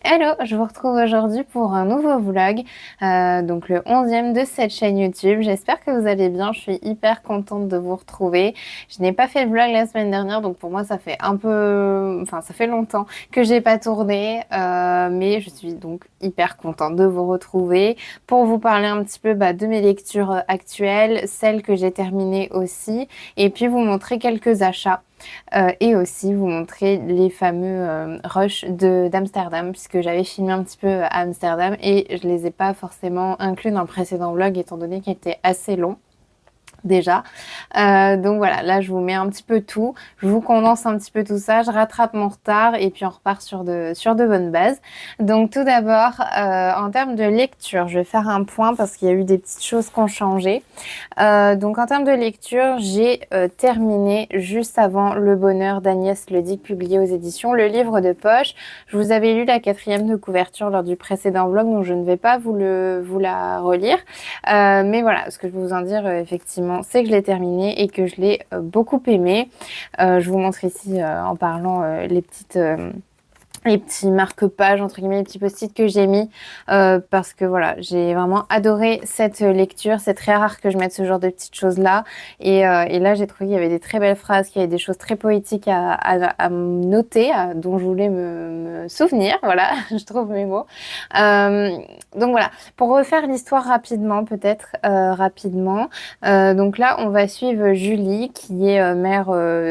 Hello, je vous retrouve aujourd'hui pour un nouveau vlog, donc le 11e de cette chaîne YouTube. J'espère que vous allez bien, je suis hyper contente de vous retrouver. Je n'ai pas fait le vlog la semaine dernière, donc pour moi ça fait ça fait longtemps que j'ai pas tourné, mais je suis donc hyper contente de vous retrouver pour vous parler un petit peu de mes lectures actuelles, celles que j'ai terminées aussi, et puis vous montrer quelques achats. Et aussi vous montrer les fameux rushs d'Amsterdam, puisque j'avais filmé un petit peu à Amsterdam et je les ai pas forcément inclus dans le précédent vlog étant donné qu'il était assez long déjà. Donc voilà, là je vous mets un petit peu tout, je vous condense un petit peu tout ça, je rattrape mon retard et puis on repart sur de bonnes bases. Donc tout d'abord, en termes de lecture, je vais faire un point parce qu'il y a eu des petites choses qui ont changé. Donc en termes de lecture, j'ai terminé juste avant Le Bonheur d'Agnès Ledic, publié aux éditions Le Livre de Poche. Je vous avais lu la 4e de couverture lors du précédent vlog, donc je ne vais pas vous la relire. Mais voilà, ce que je peux vous en dire effectivement, c'est que je l'ai terminé et que je l'ai beaucoup aimé. Je vous montre ici en parlant les petits marque-pages, entre guillemets, les petits post-it que j'ai mis parce que voilà, j'ai vraiment adoré cette lecture. C'est très rare que je mette ce genre de petites choses-là. Et là, j'ai trouvé qu'il y avait des très belles phrases, qu'il y avait des choses très poétiques à noter, dont je voulais me souvenir. Voilà, je trouve mes mots. Euh, donc voilà, pour refaire l'histoire rapidement, peut-être rapidement. Donc là, on va suivre Julie, qui est mère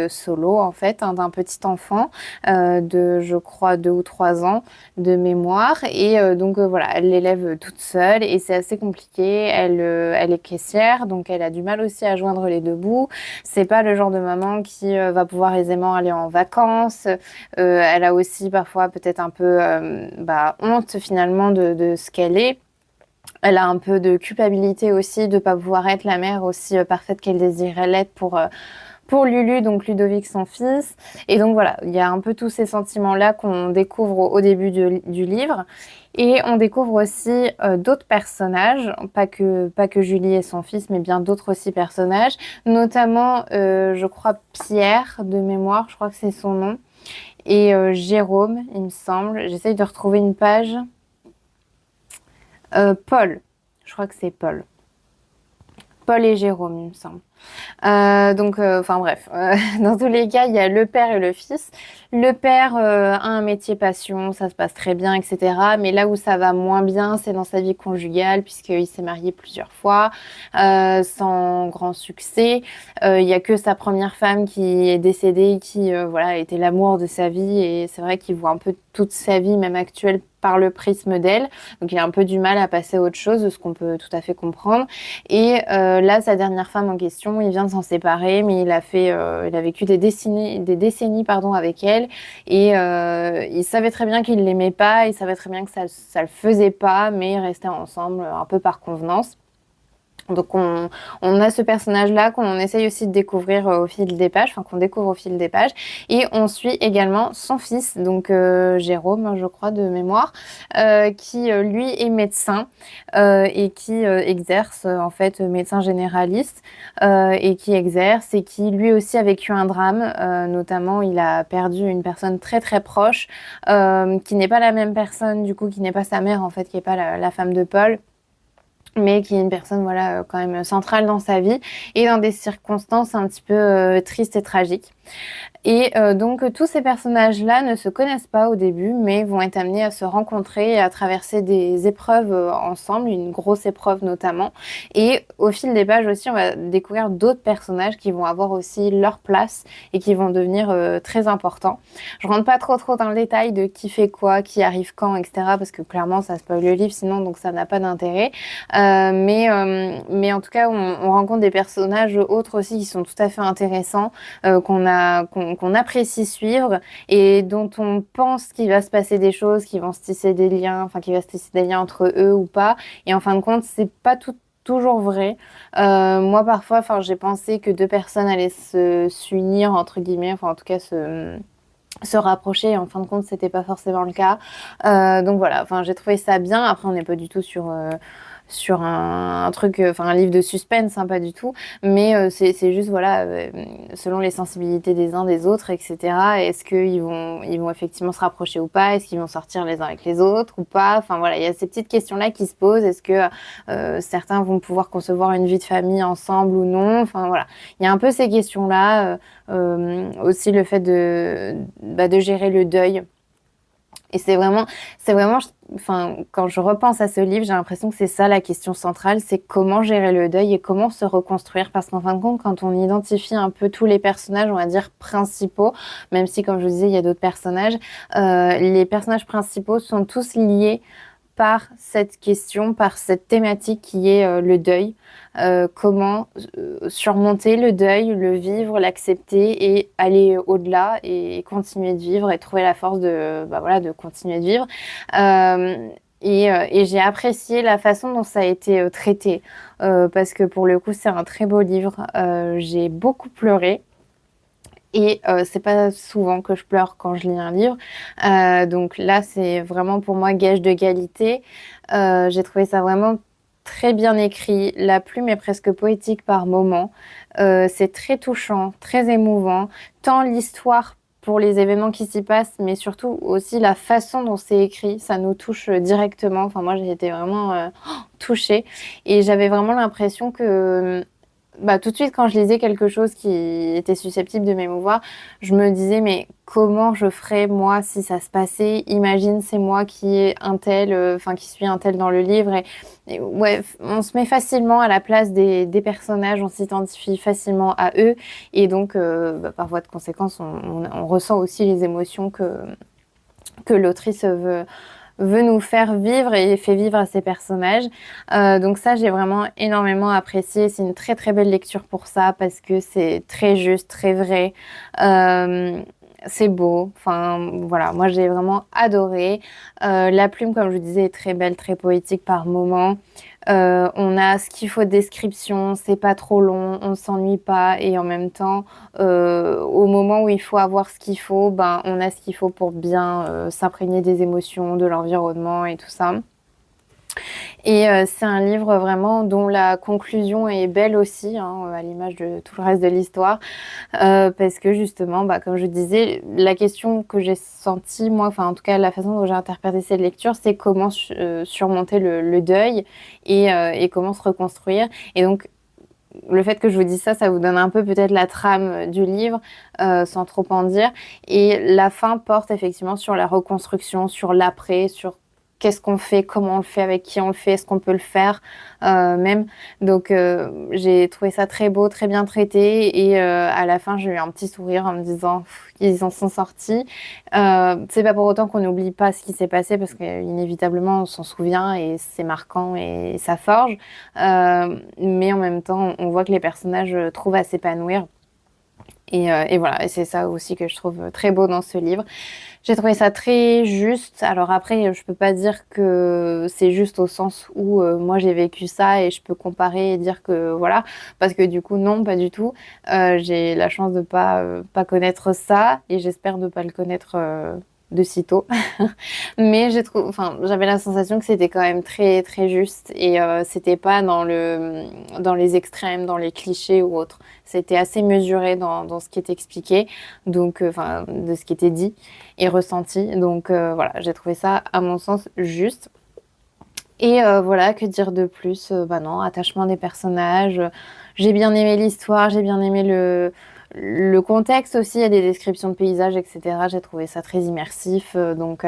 solo, en fait, hein, d'un petit enfant de, je crois, 2 ou 3 ans de mémoire. Et voilà, elle l'élève toute seule et c'est assez compliqué. Elle est caissière, donc elle a du mal aussi à joindre les deux bouts. C'est pas le genre de maman qui va pouvoir aisément aller en vacances. Elle a aussi parfois peut-être un peu honte finalement de ce qu'elle est. Elle a un peu de culpabilité aussi de pas pouvoir être la mère aussi parfaite qu'elle désirait l'être pour Lulu, donc Ludovic, son fils. Et donc voilà, il y a un peu tous ces sentiments-là qu'on découvre au début du livre. Et on découvre aussi d'autres personnages, pas que Julie et son fils, mais bien d'autres aussi personnages, notamment, je crois, Pierre, de mémoire, je crois que c'est son nom, et Jérôme, il me semble. J'essaye de retrouver une page. Paul, je crois que c'est Paul. Paul et Jérôme, il me semble. Enfin bref, dans tous les cas, il y a le père et le fils. Le père a un métier passion, ça se passe très bien, etc. Mais là où ça va moins bien, c'est dans sa vie conjugale, puisqu'il s'est marié plusieurs fois, sans grand succès. Il y a que sa première femme qui est décédée, qui voilà, était l'amour de sa vie. Et c'est vrai qu'il voit un peu toute sa vie, même actuelle, par le prisme d'elle. Donc il a un peu du mal à passer à autre chose, ce qu'on peut tout à fait comprendre. Et là, sa dernière femme en question, il vient de s'en séparer, mais il a vécu des décennies pardon, avec elle, et il savait très bien qu'il l'aimait pas, il savait très bien que ça le faisait pas, mais ils restaient ensemble un peu par convenance. Donc on a ce personnage-là qu'on essaye aussi de découvrir au fil des pages, enfin qu'on découvre au fil des pages. Et on suit également son fils, donc Jérôme, je crois, de mémoire, qui lui est médecin et qui exerce en fait médecin généraliste et qui exerce et qui lui aussi a vécu un drame. Notamment, il a perdu une personne très très proche qui n'est pas la même personne, du coup, qui n'est pas sa mère en fait, qui n'est pas la femme de Paul, mais qui est une personne voilà quand même centrale dans sa vie et dans des circonstances un petit peu tristes et tragiques. Et donc tous ces personnages-là ne se connaissent pas au début, mais vont être amenés à se rencontrer et à traverser des épreuves ensemble, une grosse épreuve notamment. Et au fil des pages aussi, on va découvrir d'autres personnages qui vont avoir aussi leur place et qui vont devenir très importants. Je rentre pas trop dans le détail de qui fait quoi, qui arrive quand, etc. Parce que clairement, ça spoil le livre, sinon donc ça n'a pas d'intérêt. Mais en tout cas, on rencontre des personnages autres aussi qui sont tout à fait intéressants, qu'on apprécie suivre et dont on pense qu'il va se passer des choses, qu'il va se tisser des liens, enfin qu'il va se tisser des liens entre eux ou pas. Et en fin de compte, c'est pas toujours vrai. Moi, parfois, enfin, j'ai pensé que deux personnes allaient s'unir entre guillemets, enfin en tout cas se rapprocher. Et en fin de compte, c'était pas forcément le cas. Donc voilà. Enfin, j'ai trouvé ça bien. Après, on n'est pas du tout sur un truc, enfin un livre de suspense, hein, pas du tout, mais c'est juste voilà, selon les sensibilités des uns des autres, etc. Est-ce qu'ils vont effectivement se rapprocher ou pas? Est-ce qu'ils vont sortir les uns avec les autres ou pas? Enfin voilà, il y a ces petites questions-là qui se posent. Est-ce que certains vont pouvoir concevoir une vie de famille ensemble ou non? Enfin voilà, il y a un peu ces questions-là. Aussi le fait de gérer le deuil. Et c'est vraiment, enfin, quand je repense à ce livre, j'ai l'impression que c'est ça la question centrale, c'est comment gérer le deuil et comment se reconstruire. Parce qu'en fin de compte, quand on identifie un peu tous les personnages, on va dire principaux, même si, comme je vous disais, il y a d'autres personnages, les personnages principaux sont tous liés par cette question, par cette thématique qui est le deuil. Comment surmonter le deuil, le vivre, l'accepter et aller au-delà et continuer de vivre et trouver la force de continuer de vivre. Et j'ai apprécié la façon dont ça a été traité parce que pour le coup, c'est un très beau livre. J'ai beaucoup pleuré. Et c'est pas souvent que je pleure quand je lis un livre. Donc là, c'est vraiment pour moi gage de qualité. J'ai trouvé ça vraiment très bien écrit. La plume est presque poétique par moments. C'est très touchant, très émouvant. Tant l'histoire pour les événements qui s'y passent, mais surtout aussi la façon dont c'est écrit, ça nous touche directement. Enfin, moi, j'ai été vraiment touchée. Et j'avais vraiment l'impression que bah, tout de suite, quand je lisais quelque chose qui était susceptible de m'émouvoir, je me disais, mais comment je ferais moi si ça se passait? Imagine, c'est moi qui est un tel, enfin, qui suis un tel dans le livre. Et ouais, on se met facilement à la place des personnages, on s'identifie facilement à eux. Et donc, par voie de conséquence, on ressent aussi les émotions que l'autrice veut nous faire vivre et fait vivre à ses personnages. Donc ça, j'ai vraiment énormément apprécié. C'est une très très belle lecture pour ça parce que c'est très juste, très vrai. Euh, c'est beau. Enfin, voilà, moi j'ai vraiment adoré. La plume, comme je vous disais, est très belle, très poétique par moments. On a ce qu'il faut de description, c'est pas trop long, on s'ennuie pas et en même temps, au moment où il faut avoir ce qu'il faut, ben on a ce qu'il faut pour bien s'imprégner des émotions, de l'environnement et tout ça. Et c'est un livre vraiment dont la conclusion est belle aussi, hein, à l'image de tout le reste de l'histoire, parce que justement, bah, comme je disais, la question que j'ai sentie, moi, enfin en tout cas la façon dont j'ai interprété cette lecture, c'est comment surmonter le deuil et comment se reconstruire. Et donc, le fait que je vous dise ça, ça vous donne un peu peut-être la trame du livre, sans trop en dire. Et la fin porte effectivement sur la reconstruction, sur l'après, sur qu'est-ce qu'on fait, comment on le fait, avec qui on le fait, est-ce qu'on peut le faire même. Donc j'ai trouvé ça très beau, très bien traité. Et à la fin, j'ai eu un petit sourire en me disant qu'ils en sont sortis. C'est pas pour autant qu'on n'oublie pas ce qui s'est passé parce qu'inévitablement on s'en souvient et c'est marquant et ça forge. Mais en même temps, on voit que les personnages trouvent à s'épanouir. Et voilà, et c'est ça aussi que je trouve très beau dans ce livre. J'ai trouvé ça très juste. Alors après, je peux pas dire que c'est juste au sens où moi j'ai vécu ça et je peux comparer et dire que voilà, parce que du coup non, pas du tout. J'ai la chance de pas connaître ça et j'espère ne pas le connaître de sitôt. Mais enfin, j'avais la sensation que c'était quand même très très juste et c'était pas dans les extrêmes, dans les clichés ou autre. C'était assez mesuré dans ce qui est expliqué, donc enfin de ce qui était dit et ressenti. Donc voilà, j'ai trouvé ça à mon sens juste. Et voilà, que dire de plus? Bah non, attachement des personnages. J'ai bien aimé l'histoire, j'ai bien aimé le contexte aussi. Il y a des descriptions de paysages, etc. J'ai trouvé ça très immersif. Donc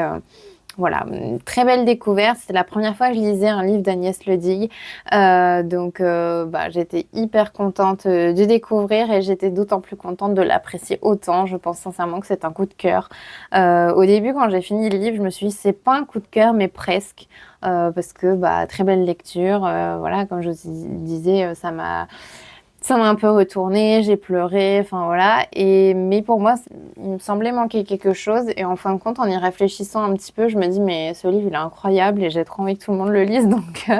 voilà, une très belle découverte. C'était la première fois que je lisais un livre d'Agnès Ledigue. Donc, bah, j'étais hyper contente de découvrir et j'étais d'autant plus contente de l'apprécier autant. Je pense sincèrement que c'est un coup de cœur. Au début, quand j'ai fini le livre, je me suis dit, c'est pas un coup de cœur, mais presque. Parce que, bah, très belle lecture. Voilà, comme je vous disais, ça m'a un peu retournée, j'ai pleuré, enfin voilà. Mais pour moi, il me semblait manquer quelque chose. Et en fin de compte, en y réfléchissant un petit peu, je me dis, mais ce livre, il est incroyable et j'ai trop envie que tout le monde le lise. Donc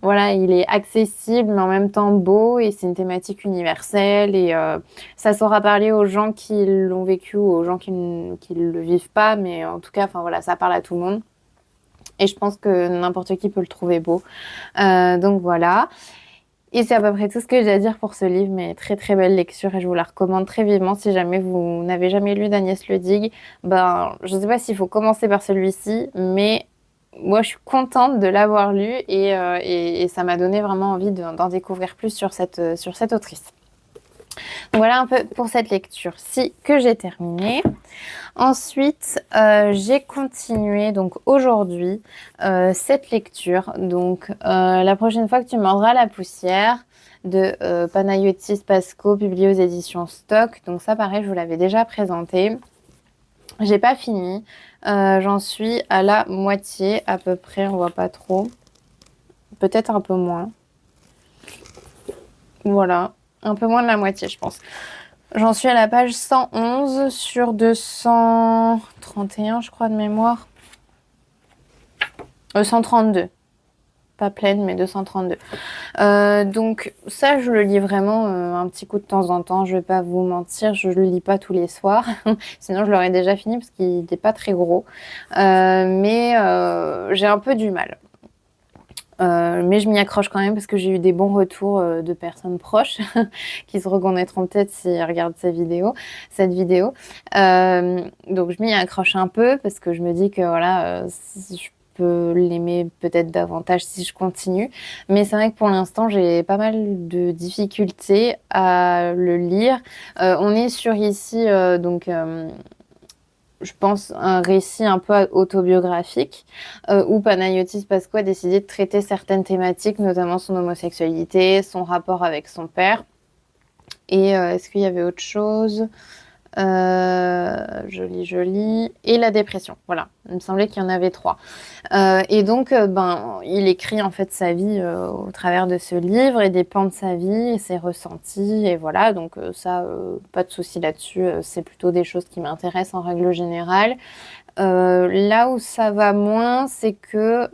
voilà, il est accessible, mais en même temps beau et c'est une thématique universelle. Et ça saura parler aux gens qui l'ont vécu ou aux gens qui ne le vivent pas. Mais en tout cas, enfin voilà, ça parle à tout le monde. Et je pense que n'importe qui peut le trouver beau. Donc voilà. Et c'est à peu près tout ce que j'ai à dire pour ce livre, mais très très belle lecture et je vous la recommande très vivement si jamais vous n'avez jamais lu d'Agnès Ledig. Ben, je ne sais pas s'il faut commencer par celui-ci, mais moi je suis contente de l'avoir lu et ça m'a donné vraiment envie d'en découvrir plus sur cette autrice. Voilà un peu pour cette lecture-ci que j'ai terminée. Ensuite, j'ai continué donc aujourd'hui cette lecture. Donc la prochaine fois que tu mordras la poussière de Panayotis Pasco, publié aux éditions Stock. Donc ça, pareil, je vous l'avais déjà présenté. J'ai pas fini. J'en suis à la moitié à peu près. On voit pas trop. Peut-être un peu moins. Voilà, un peu moins de la moitié, je pense. J'en suis à la page 111 sur 231, je crois, de mémoire. 132. Pas pleine, mais 232. Donc ça, je le lis vraiment un petit coup de temps en temps. Je vais pas vous mentir, je le lis pas tous les soirs. Sinon, je l'aurais déjà fini parce qu'il n'est pas très gros. Mais j'ai un peu du mal. Mais je m'y accroche quand même parce que j'ai eu des bons retours de personnes proches qui se reconnaîtront peut-être s'ils regardent cette vidéo. Donc je m'y accroche un peu parce que je me dis que voilà, je peux l'aimer peut-être davantage si je continue. Mais c'est vrai que pour l'instant, j'ai pas mal de difficultés à le lire. On est sur ici je pense, un récit un peu autobiographique où Panayotis Pasco a décidé de traiter certaines thématiques, notamment son homosexualité, son rapport avec son père. Et est-ce qu'il y avait autre chose? Joli. Et la dépression, voilà. Il me semblait qu'il y en avait 3. Et donc, il écrit en fait sa vie au travers de ce livre et des pans de sa vie et ses ressentis. Et voilà, donc ça, pas de souci là-dessus. C'est plutôt des choses qui m'intéressent en règle générale. Là où ça va moins, c'est que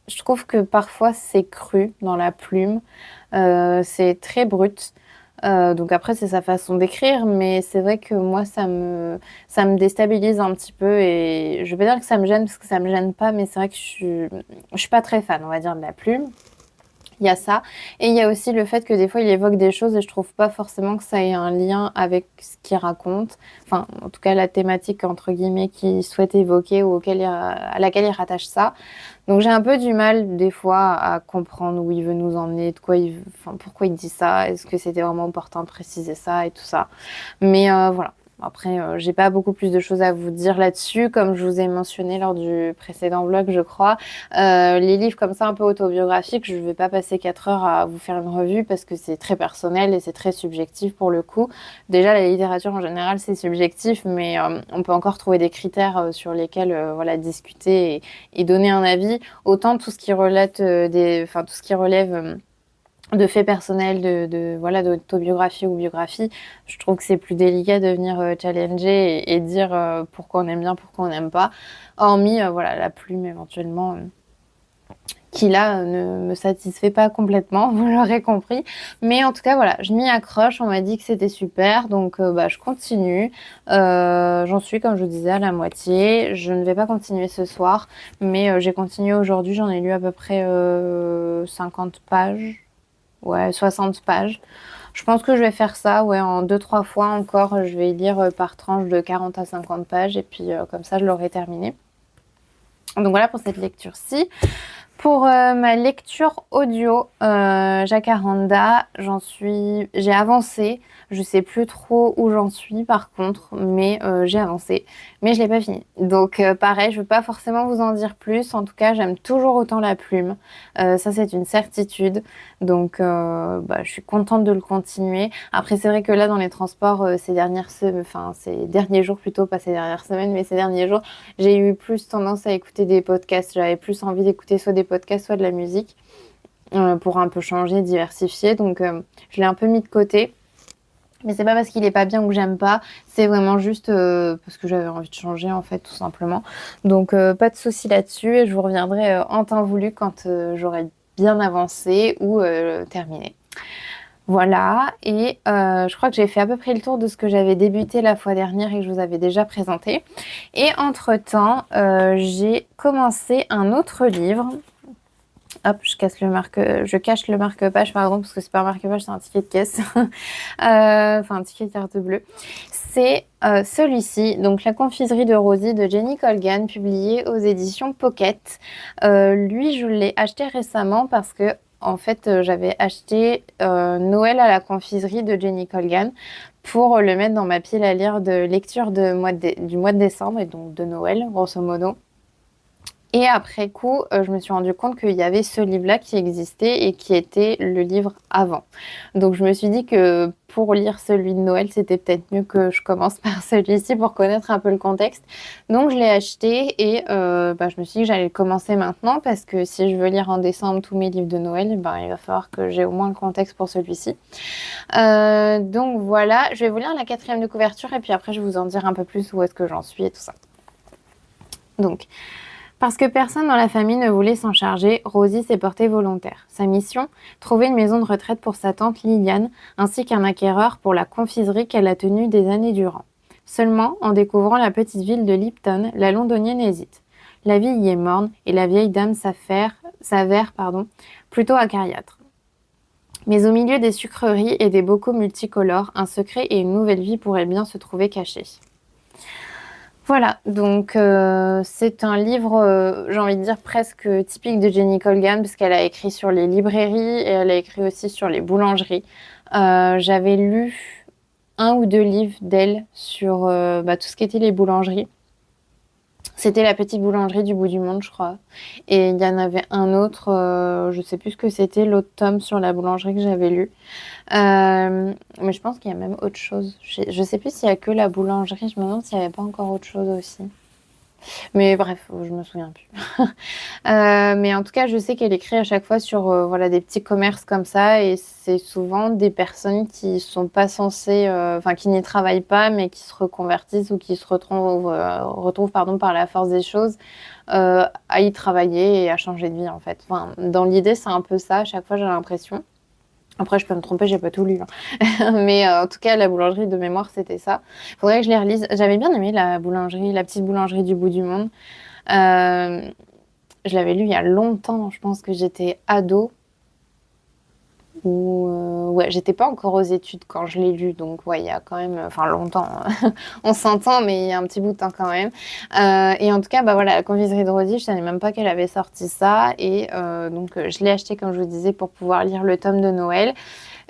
je trouve que parfois c'est cru dans la plume. C'est très brut. Donc après, c'est sa façon d'écrire, mais c'est vrai que moi, ça me déstabilise un petit peu et je vais dire que ça me gêne parce que ça me gêne pas, mais c'est vrai que je suis pas très fan, on va dire, de la plume. Il y a ça. Et il y a aussi le fait que des fois, il évoque des choses et je trouve pas forcément que ça ait un lien avec ce qu'il raconte. Enfin, en tout cas, la thématique, entre guillemets, qu'il souhaite évoquer ou à laquelle il rattache ça. Donc, j'ai un peu du mal, des fois, à comprendre où il veut nous emmener, enfin, pourquoi il dit ça, est-ce que c'était vraiment important de préciser ça et tout ça. Mais voilà. Après, j'ai pas beaucoup plus de choses à vous dire là-dessus, comme je vous ai mentionné lors du précédent vlog, je crois. Les livres comme ça, un peu autobiographiques, je vais pas passer 4 heures à vous faire une revue parce que c'est très personnel et c'est très subjectif pour le coup. Déjà, la littérature en général, c'est subjectif, mais on peut encore trouver des critères sur lesquels voilà, discuter et donner un avis. Autant tout ce qui relève tout ce qui relève de faits personnels, voilà, d'autobiographie ou biographie, je trouve que c'est plus délicat de venir challenger et dire pourquoi on aime bien, pourquoi on n'aime pas. Hormis, voilà, la plume éventuellement, qui là ne me satisfait pas complètement, vous l'aurez compris. Mais en tout cas, voilà, je m'y accroche, on m'a dit que c'était super, donc je continue. J'en suis, comme je vous disais, à la moitié. Je ne vais pas continuer ce soir, mais j'ai continué aujourd'hui, j'en ai lu à peu près 50 pages. Ouais, 60 pages. Je pense que je vais faire ça, ouais, en 2-3 fois encore. Je vais lire par tranche de 40 à 50 pages et puis comme ça, je l'aurai terminé. Donc voilà pour cette lecture-ci. Pour ma lecture audio, Jacaranda, j'ai avancé. Je sais plus trop où j'en suis par contre, mais j'ai avancé. Mais je l'ai pas fini. Donc pareil, je veux pas forcément vous en dire plus. En tout cas, j'aime toujours autant la plume. Ça, c'est une certitude. Donc je suis contente de le continuer. Après, c'est vrai que là, dans les transports, ces derniers jours plutôt, pas ces dernières semaines, mais ces derniers jours, j'ai eu plus tendance à écouter des podcasts. J'avais plus envie d'écouter soit des podcasts, soit de la musique pour un peu changer, diversifier. Donc, je l'ai un peu mis de côté. Mais c'est pas parce qu'il est pas bien ou que j'aime pas, c'est vraiment juste parce que j'avais envie de changer en fait, tout simplement. Donc, pas de souci là-dessus et je vous reviendrai en temps voulu quand j'aurai bien avancé ou terminé. Voilà, et je crois que j'ai fait à peu près le tour de ce que j'avais débuté la fois dernière et que je vous avais déjà présenté. Et entre-temps, j'ai commencé un autre livre. Hop, je cache le marque-page, pardon, parce que c'est pas un marque-page, c'est un ticket de caisse. Enfin, un ticket de carte bleue. C'est celui-ci, donc La confiserie de Rosie de Jenny Colgan, publié aux éditions Pocket. Lui, je l'ai acheté récemment parce que, en fait, j'avais acheté Noël à la confiserie de Jenny Colgan pour le mettre dans ma pile à lire de lecture du mois de décembre, et donc de Noël, grosso modo. Et après coup, je me suis rendu compte qu'il y avait ce livre-là qui existait et qui était le livre avant. Donc je me suis dit que pour lire celui de Noël, c'était peut-être mieux que je commence par celui-ci pour connaître un peu le contexte. Donc je l'ai acheté et je me suis dit que j'allais le commencer maintenant parce que si je veux lire en décembre tous mes livres de Noël, il va falloir que j'ai au moins le contexte pour celui-ci. Donc voilà, je vais vous lire la 4e de couverture et puis après je vais vous en dire un peu plus où est-ce que j'en suis et tout ça. Donc, parce que personne dans la famille ne voulait s'en charger, Rosie s'est portée volontaire. Sa mission, trouver une maison de retraite pour sa tante Liliane, ainsi qu'un acquéreur pour la confiserie qu'elle a tenue des années durant. Seulement, en découvrant la petite ville de Lipton, la londonienne hésite. La vie y est morne et la vieille dame s'avère plutôt acariâtre. Mais au milieu des sucreries et des bocaux multicolores, un secret et une nouvelle vie pourraient bien se trouver cachés. Voilà, donc c'est un livre, j'ai envie de dire presque typique de Jenny Colgan, parce qu'elle a écrit sur les librairies et elle a écrit aussi sur les boulangeries. J'avais lu un ou deux livres d'elle sur tout ce qui était les boulangeries. C'était La petite boulangerie du bout du monde, je crois. Et il y en avait un autre, je sais plus ce que c'était, l'autre tome sur la boulangerie que j'avais lu. Mais je pense qu'il y a même autre chose. Je sais plus s'il y a que la boulangerie, je me demande s'il n'y avait pas encore autre chose aussi. Mais bref, je me souviens plus. Mais en tout cas, je sais qu'elle écrit à chaque fois sur voilà, des petits commerces comme ça, et c'est souvent des personnes qui sont pas censées, enfin qui n'y travaillent pas, mais qui se reconvertissent ou qui se retrouvent par la force des choses à y travailler et à changer de vie en fait. Enfin, dans l'idée, c'est un peu ça. À chaque fois, j'ai l'impression. Après, je peux me tromper, j'ai pas tout lu, hein. Mais en tout cas, la boulangerie de mémoire, c'était ça. Faudrait que je les relise. J'avais bien aimé la boulangerie, la petite boulangerie du bout du monde. Euh, je l'avais lu il y a longtemps. Je pense que j'étais ado. Ou ouais, j'étais pas encore aux études quand je l'ai lu, donc ouais, il y a quand même, enfin longtemps, hein. On s'entend, mais il y a un petit bout de temps quand même. Et en tout cas, bah voilà, la confiserie de Rosie, je savais même pas qu'elle avait sorti ça, et je l'ai acheté comme je vous disais pour pouvoir lire le tome de Noël.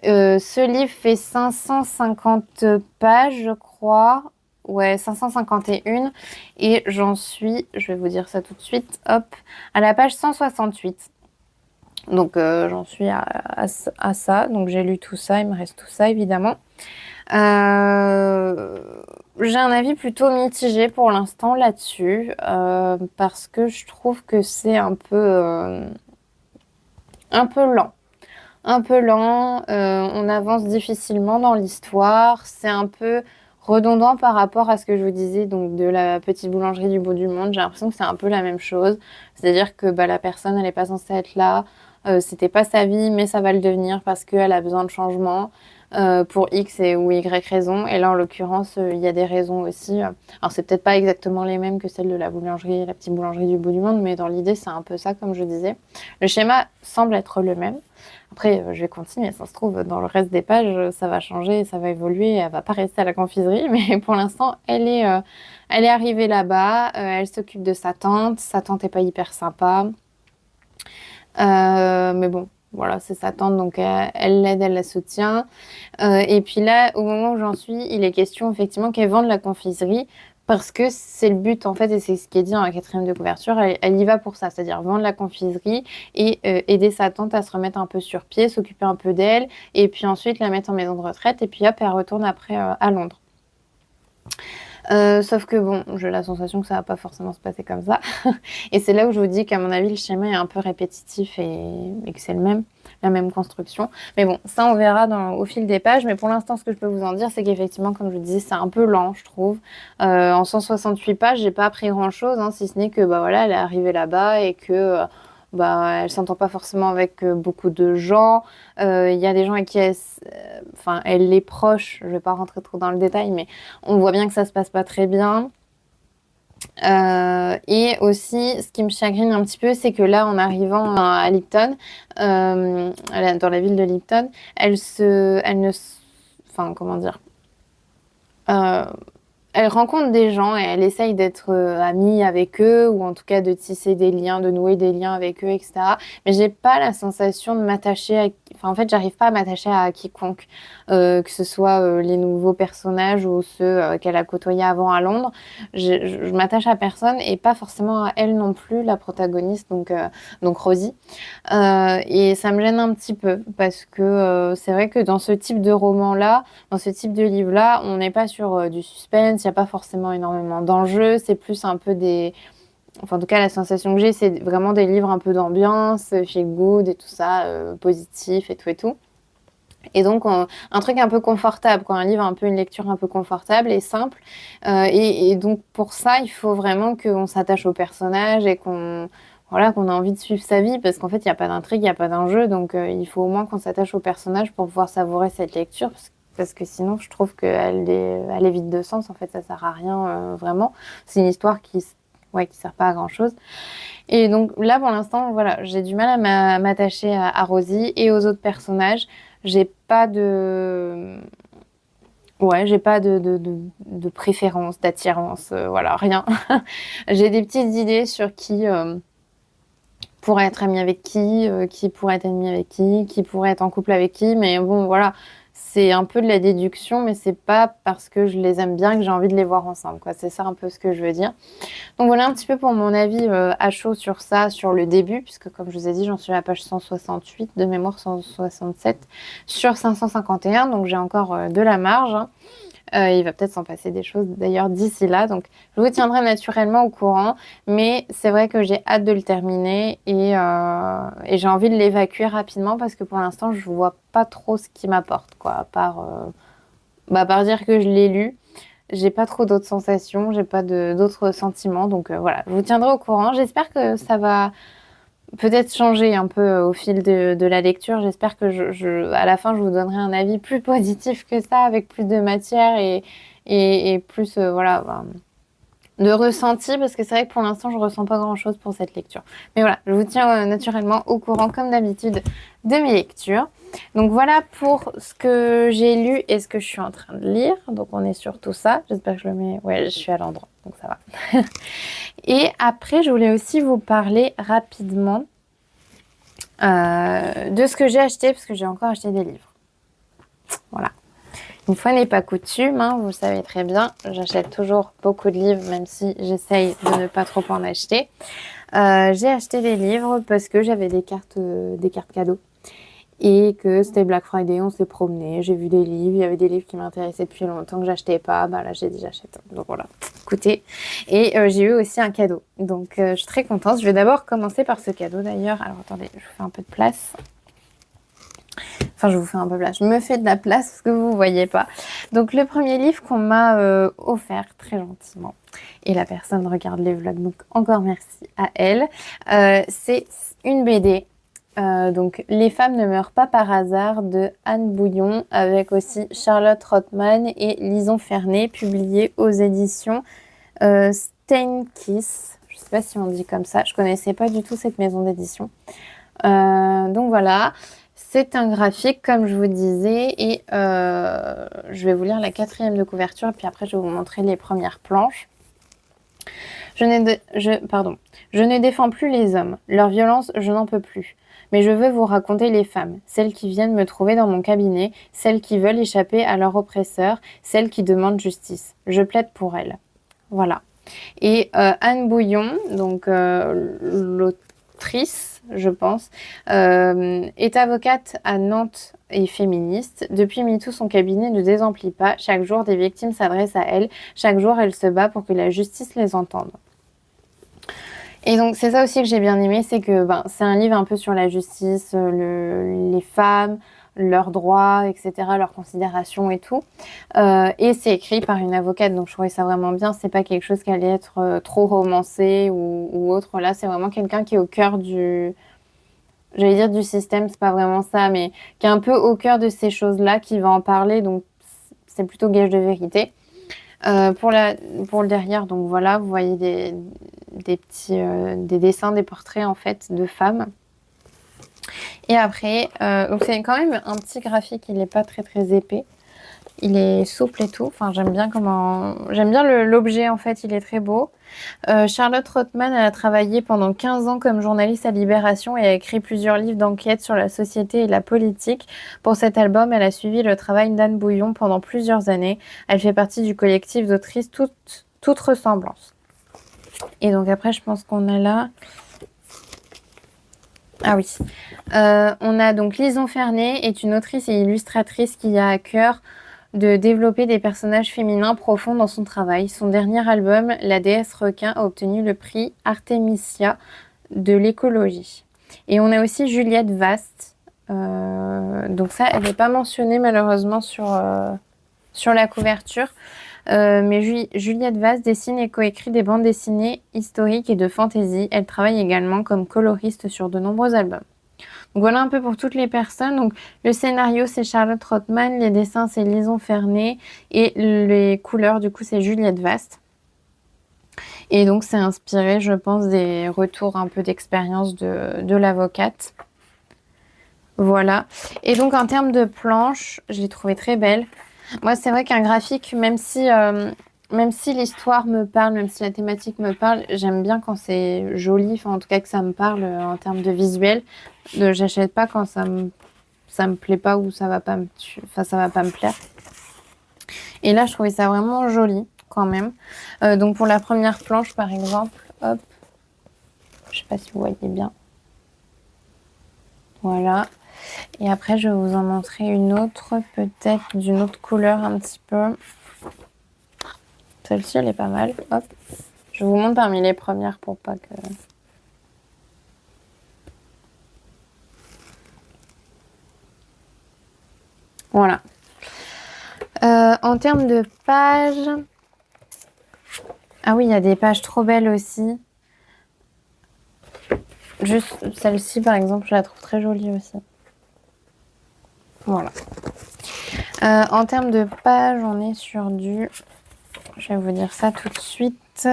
Ce livre fait 550 pages, je crois. Ouais, 551. Et j'en suis, je vais vous dire ça tout de suite, hop, à la page 168. Donc j'en suis à ça. Donc j'ai lu tout ça, il me reste tout ça évidemment. J'ai un avis plutôt mitigé pour l'instant là-dessus parce que je trouve que c'est un peu lent. Un peu lent, on avance difficilement dans l'histoire, c'est un peu redondant par rapport à ce que je vous disais donc de la petite boulangerie du bout du monde. J'ai l'impression que c'est un peu la même chose, c'est-à-dire que la personne elle n'est pas censée être là, c'était pas sa vie mais ça va le devenir parce qu'elle a besoin de changement pour X ou Y raison, et là en l'occurrence il y a des raisons aussi. Alors c'est peut-être pas exactement les mêmes que celles de la boulangerie, la petite boulangerie du bout du monde, mais dans l'idée c'est un peu ça comme je disais. Le schéma semble être le même. Après, je vais continuer. Ça se trouve, dans le reste des pages, ça va changer, ça va évoluer. Elle va pas rester à la confiserie, mais pour l'instant, elle est arrivée là-bas. Elle s'occupe de sa tante. Sa tante est pas hyper sympa. Mais bon, voilà, c'est sa tante, donc elle l'aide, elle la soutient. Et puis là, au moment où j'en suis, il est question effectivement qu'elle vende la confiserie. Parce que c'est le but en fait, et c'est ce qui est dit dans la 4e de couverture, elle y va pour ça, c'est-à-dire vendre la confiserie et aider sa tante à se remettre un peu sur pied, s'occuper un peu d'elle, et puis ensuite la mettre en maison de retraite, et puis hop, elle retourne après à Londres. Sauf que bon, j'ai la sensation que ça va pas forcément se passer comme ça. Et c'est là où je vous dis qu'à mon avis, le schéma est un peu répétitif et que c'est la même construction. Mais bon, ça on verra au fil des pages. Mais pour l'instant, ce que je peux vous en dire, c'est qu'effectivement, comme je vous disais, c'est un peu lent, je trouve. En 168 pages, j'ai pas appris grand-chose, hein, si ce n'est que voilà, elle est arrivée là-bas et que bah, elle s'entend pas forcément avec beaucoup de gens. Il y a des gens avec qui elle est proche. Je vais pas rentrer trop dans le détail, mais on voit bien que ça se passe pas très bien. Et aussi, ce qui me chagrine un petit peu, c'est que là, en arrivant à Lipton, dans la ville de Lipton, enfin, comment dire, euh, elle rencontre des gens et elle essaye d'être amie avec eux ou en tout cas de tisser des liens, de nouer des liens avec eux, etc. Mais j'ai pas la sensation de m'attacher à... Enfin, en fait, j'arrive pas à m'attacher à quiconque, que ce soit les nouveaux personnages ou ceux qu'elle a côtoyés avant à Londres. Je m'attache à personne et pas forcément à elle non plus, la protagoniste, donc Rosie. Et ça me gêne un petit peu parce que c'est vrai que dans ce type de roman-là, dans ce type de livre-là, on n'est pas sur du suspense, il n'y a pas forcément énormément d'enjeux, c'est plus un peu des... Enfin, en tout cas, la sensation que j'ai, c'est vraiment des livres un peu d'ambiance, feel good et tout ça, positif et tout et tout. Et donc, un truc un peu confortable, quoi, un livre un peu, une lecture un peu confortable et simple. Et donc, pour ça, il faut vraiment qu'on s'attache au personnage et voilà, qu'on a envie de suivre sa vie, parce qu'en fait, il n'y a pas d'intrigue, il n'y a pas d'enjeu. Donc, il faut au moins qu'on s'attache au personnage pour pouvoir savourer cette lecture, parce que sinon, je trouve elle est vide de sens. En fait, ça sert à rien, vraiment. C'est une histoire qui sert pas à grand-chose. Et donc là, pour l'instant, voilà, j'ai du mal à m'attacher à Rosie et aux autres personnages. J'ai pas de... Ouais, j'ai pas de préférence, d'attirance, voilà, rien. J'ai des petites idées sur qui pourrait être ami avec qui pourrait être ami avec qui pourrait être en couple avec qui, mais bon, voilà, c'est un peu de la déduction, mais c'est pas parce que je les aime bien que j'ai envie de les voir ensemble, quoi. C'est ça un peu ce que je veux dire. Donc voilà un petit peu pour mon avis à chaud sur ça, sur le début, puisque comme je vous ai dit, j'en suis à la page 168, de mémoire 167, sur 551, donc j'ai encore de la marge, hein. Il va peut-être s'en passer des choses d'ailleurs d'ici là, donc je vous tiendrai naturellement au courant, mais c'est vrai que j'ai hâte de le terminer et j'ai envie de l'évacuer rapidement parce que pour l'instant je vois pas trop ce qui m'apporte, quoi, à part dire que je l'ai lu. J'ai pas trop d'autres sensations, j'ai pas d'autres sentiments, donc voilà, je vous tiendrai au courant. J'espère que ça va peut-être changer un peu au fil de la lecture. J'espère que à la fin, je vous donnerai un avis plus positif que ça, avec plus de matière et plus, voilà, ben, de ressenti, parce que c'est vrai que pour l'instant, je ressens pas grand-chose pour cette lecture. Mais voilà, je vous tiens naturellement au courant, comme d'habitude, de mes lectures. Donc voilà pour ce que j'ai lu et ce que je suis en train de lire. Donc on est sur tout ça. J'espère que je le mets... Ouais, je suis à l'endroit, donc ça va. Et après, je voulais aussi vous parler rapidement de ce que j'ai acheté, parce que j'ai encore acheté des livres. Voilà. Une fois n'est pas coutume, hein, vous le savez très bien, j'achète toujours beaucoup de livres, même si j'essaye de ne pas trop en acheter. J'ai acheté des livres parce que j'avais des cartes cadeaux et que c'était Black Friday, on s'est promené, j'ai vu des livres, il y avait des livres qui m'intéressaient depuis longtemps que j'achetais pas, bah là j'ai dit j'achète. Donc voilà, écoutez. Et j'ai eu aussi un cadeau, donc je suis très contente. Je vais d'abord commencer par ce cadeau d'ailleurs. Alors attendez, je vous fais un peu de place. Enfin, je vous fais un peu de place. Je me fais de la place parce que vous ne voyez pas. Donc, le premier livre qu'on m'a offert très gentiment. Et la personne regarde les vlogs, donc encore merci à elle. C'est une BD. Donc, Les femmes ne meurent pas par hasard de Anne Bouillon, avec aussi Charlotte Rothman et Lison Fernet, publié aux éditions Steinkiss. Je ne sais pas si on dit comme ça. Je ne connaissais pas du tout cette maison d'édition. Donc voilà. C'est un graphique, comme je vous disais, et je vais vous lire la 4e de couverture, et puis après, je vais vous montrer les premières planches. Je ne défends plus les hommes. Leur violence, je n'en peux plus. Mais je veux vous raconter les femmes, celles qui viennent me trouver dans mon cabinet, celles qui veulent échapper à leur oppresseur, celles qui demandent justice. Je plaide pour elles. Voilà. Et Anne Bouillon, donc l'autrice, je pense, est avocate à Nantes et féministe. Depuis MeToo, son cabinet ne désemplit pas. Chaque jour, des victimes s'adressent à elle. Chaque jour, elle se bat pour que la justice les entende. Et donc, c'est ça aussi que j'ai bien aimé, c'est que c'est un livre un peu sur la justice, les femmes, leurs droits, etc., leurs considérations et tout. Et c'est écrit par une avocate, donc je trouvais ça vraiment bien. C'est pas quelque chose qui allait être trop romancé ou autre. Là, c'est vraiment quelqu'un qui est au cœur j'allais dire du système, c'est pas vraiment ça, mais qui est un peu au cœur de ces choses-là, qui va en parler, donc c'est plutôt gage de vérité. Pour le derrière, donc voilà, vous voyez des petits des dessins, des portraits en fait de femmes. Et après, donc c'est quand même un petit graphique, il n'est pas très très épais. Il est souple et tout. Enfin, j'aime bien l'objet en fait, il est très beau. Charlotte Rothman elle a travaillé pendant 15 ans comme journaliste à Libération et a écrit plusieurs livres d'enquête sur la société et la politique. Pour cet album, elle a suivi le travail d'Anne Bouillon pendant plusieurs années. Elle fait partie du collectif d'autrices toute ressemblance. Et donc après, je pense qu'on a là... Ah oui. On a donc Lison Ferney, est une autrice et illustratrice qui a à cœur de développer des personnages féminins profonds dans son travail. Son dernier album, La déesse requin, a obtenu le prix Artemisia de l'écologie. Et on a aussi Juliette Vast. Donc ça, elle n'est pas mentionnée malheureusement sur la couverture. Mais Juliette Vast dessine et coécrit des bandes dessinées historiques et de fantasy. Elle travaille également comme coloriste sur de nombreux albums. Donc voilà un peu pour toutes les personnes. Donc le scénario c'est Charlotte Rothman, les dessins c'est Lison Ferney et les couleurs du coup c'est Juliette Vast. Et donc c'est inspiré je pense des retours un peu d'expérience de l'avocate. Voilà. Et donc en termes de planches, je l'ai trouvée très belle. Moi c'est vrai qu'un graphique, même si l'histoire me parle, même si la thématique me parle, j'aime bien quand c'est joli, enfin en tout cas que ça me parle en termes de visuel. J'achète pas quand ça me plaît pas ou ça va pas ça va pas me plaire. Et là, je trouvais ça vraiment joli quand même. Donc pour la première planche, par exemple, hop, je sais pas si vous voyez bien. Voilà. Et après, je vais vous en montrer une autre, peut-être d'une autre couleur un petit peu. Celle-ci, elle est pas mal. Hop. Je vous montre parmi les premières pour pas que... Voilà. En termes de pages... Ah oui, il y a des pages trop belles aussi. Juste celle-ci, par exemple, je la trouve très jolie aussi. Voilà. En termes de pages, on est sur du... Je vais vous dire ça tout de suite.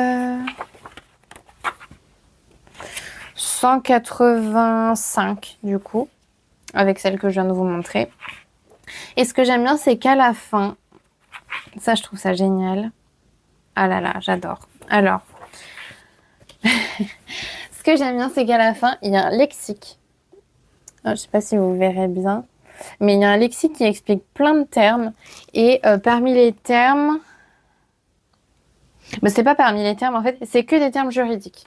185 du coup, avec celle que je viens de vous montrer. Et ce que j'aime bien, c'est qu'à la fin, ça je trouve ça génial. Ah là là, j'adore. Alors, ce que j'aime bien, c'est qu'à la fin, il y a un lexique. Je ne sais pas si vous verrez bien, mais il y a un lexique qui explique plein de termes. Et parmi les termes... Mais c'est pas parmi les termes, en fait, c'est que des termes juridiques.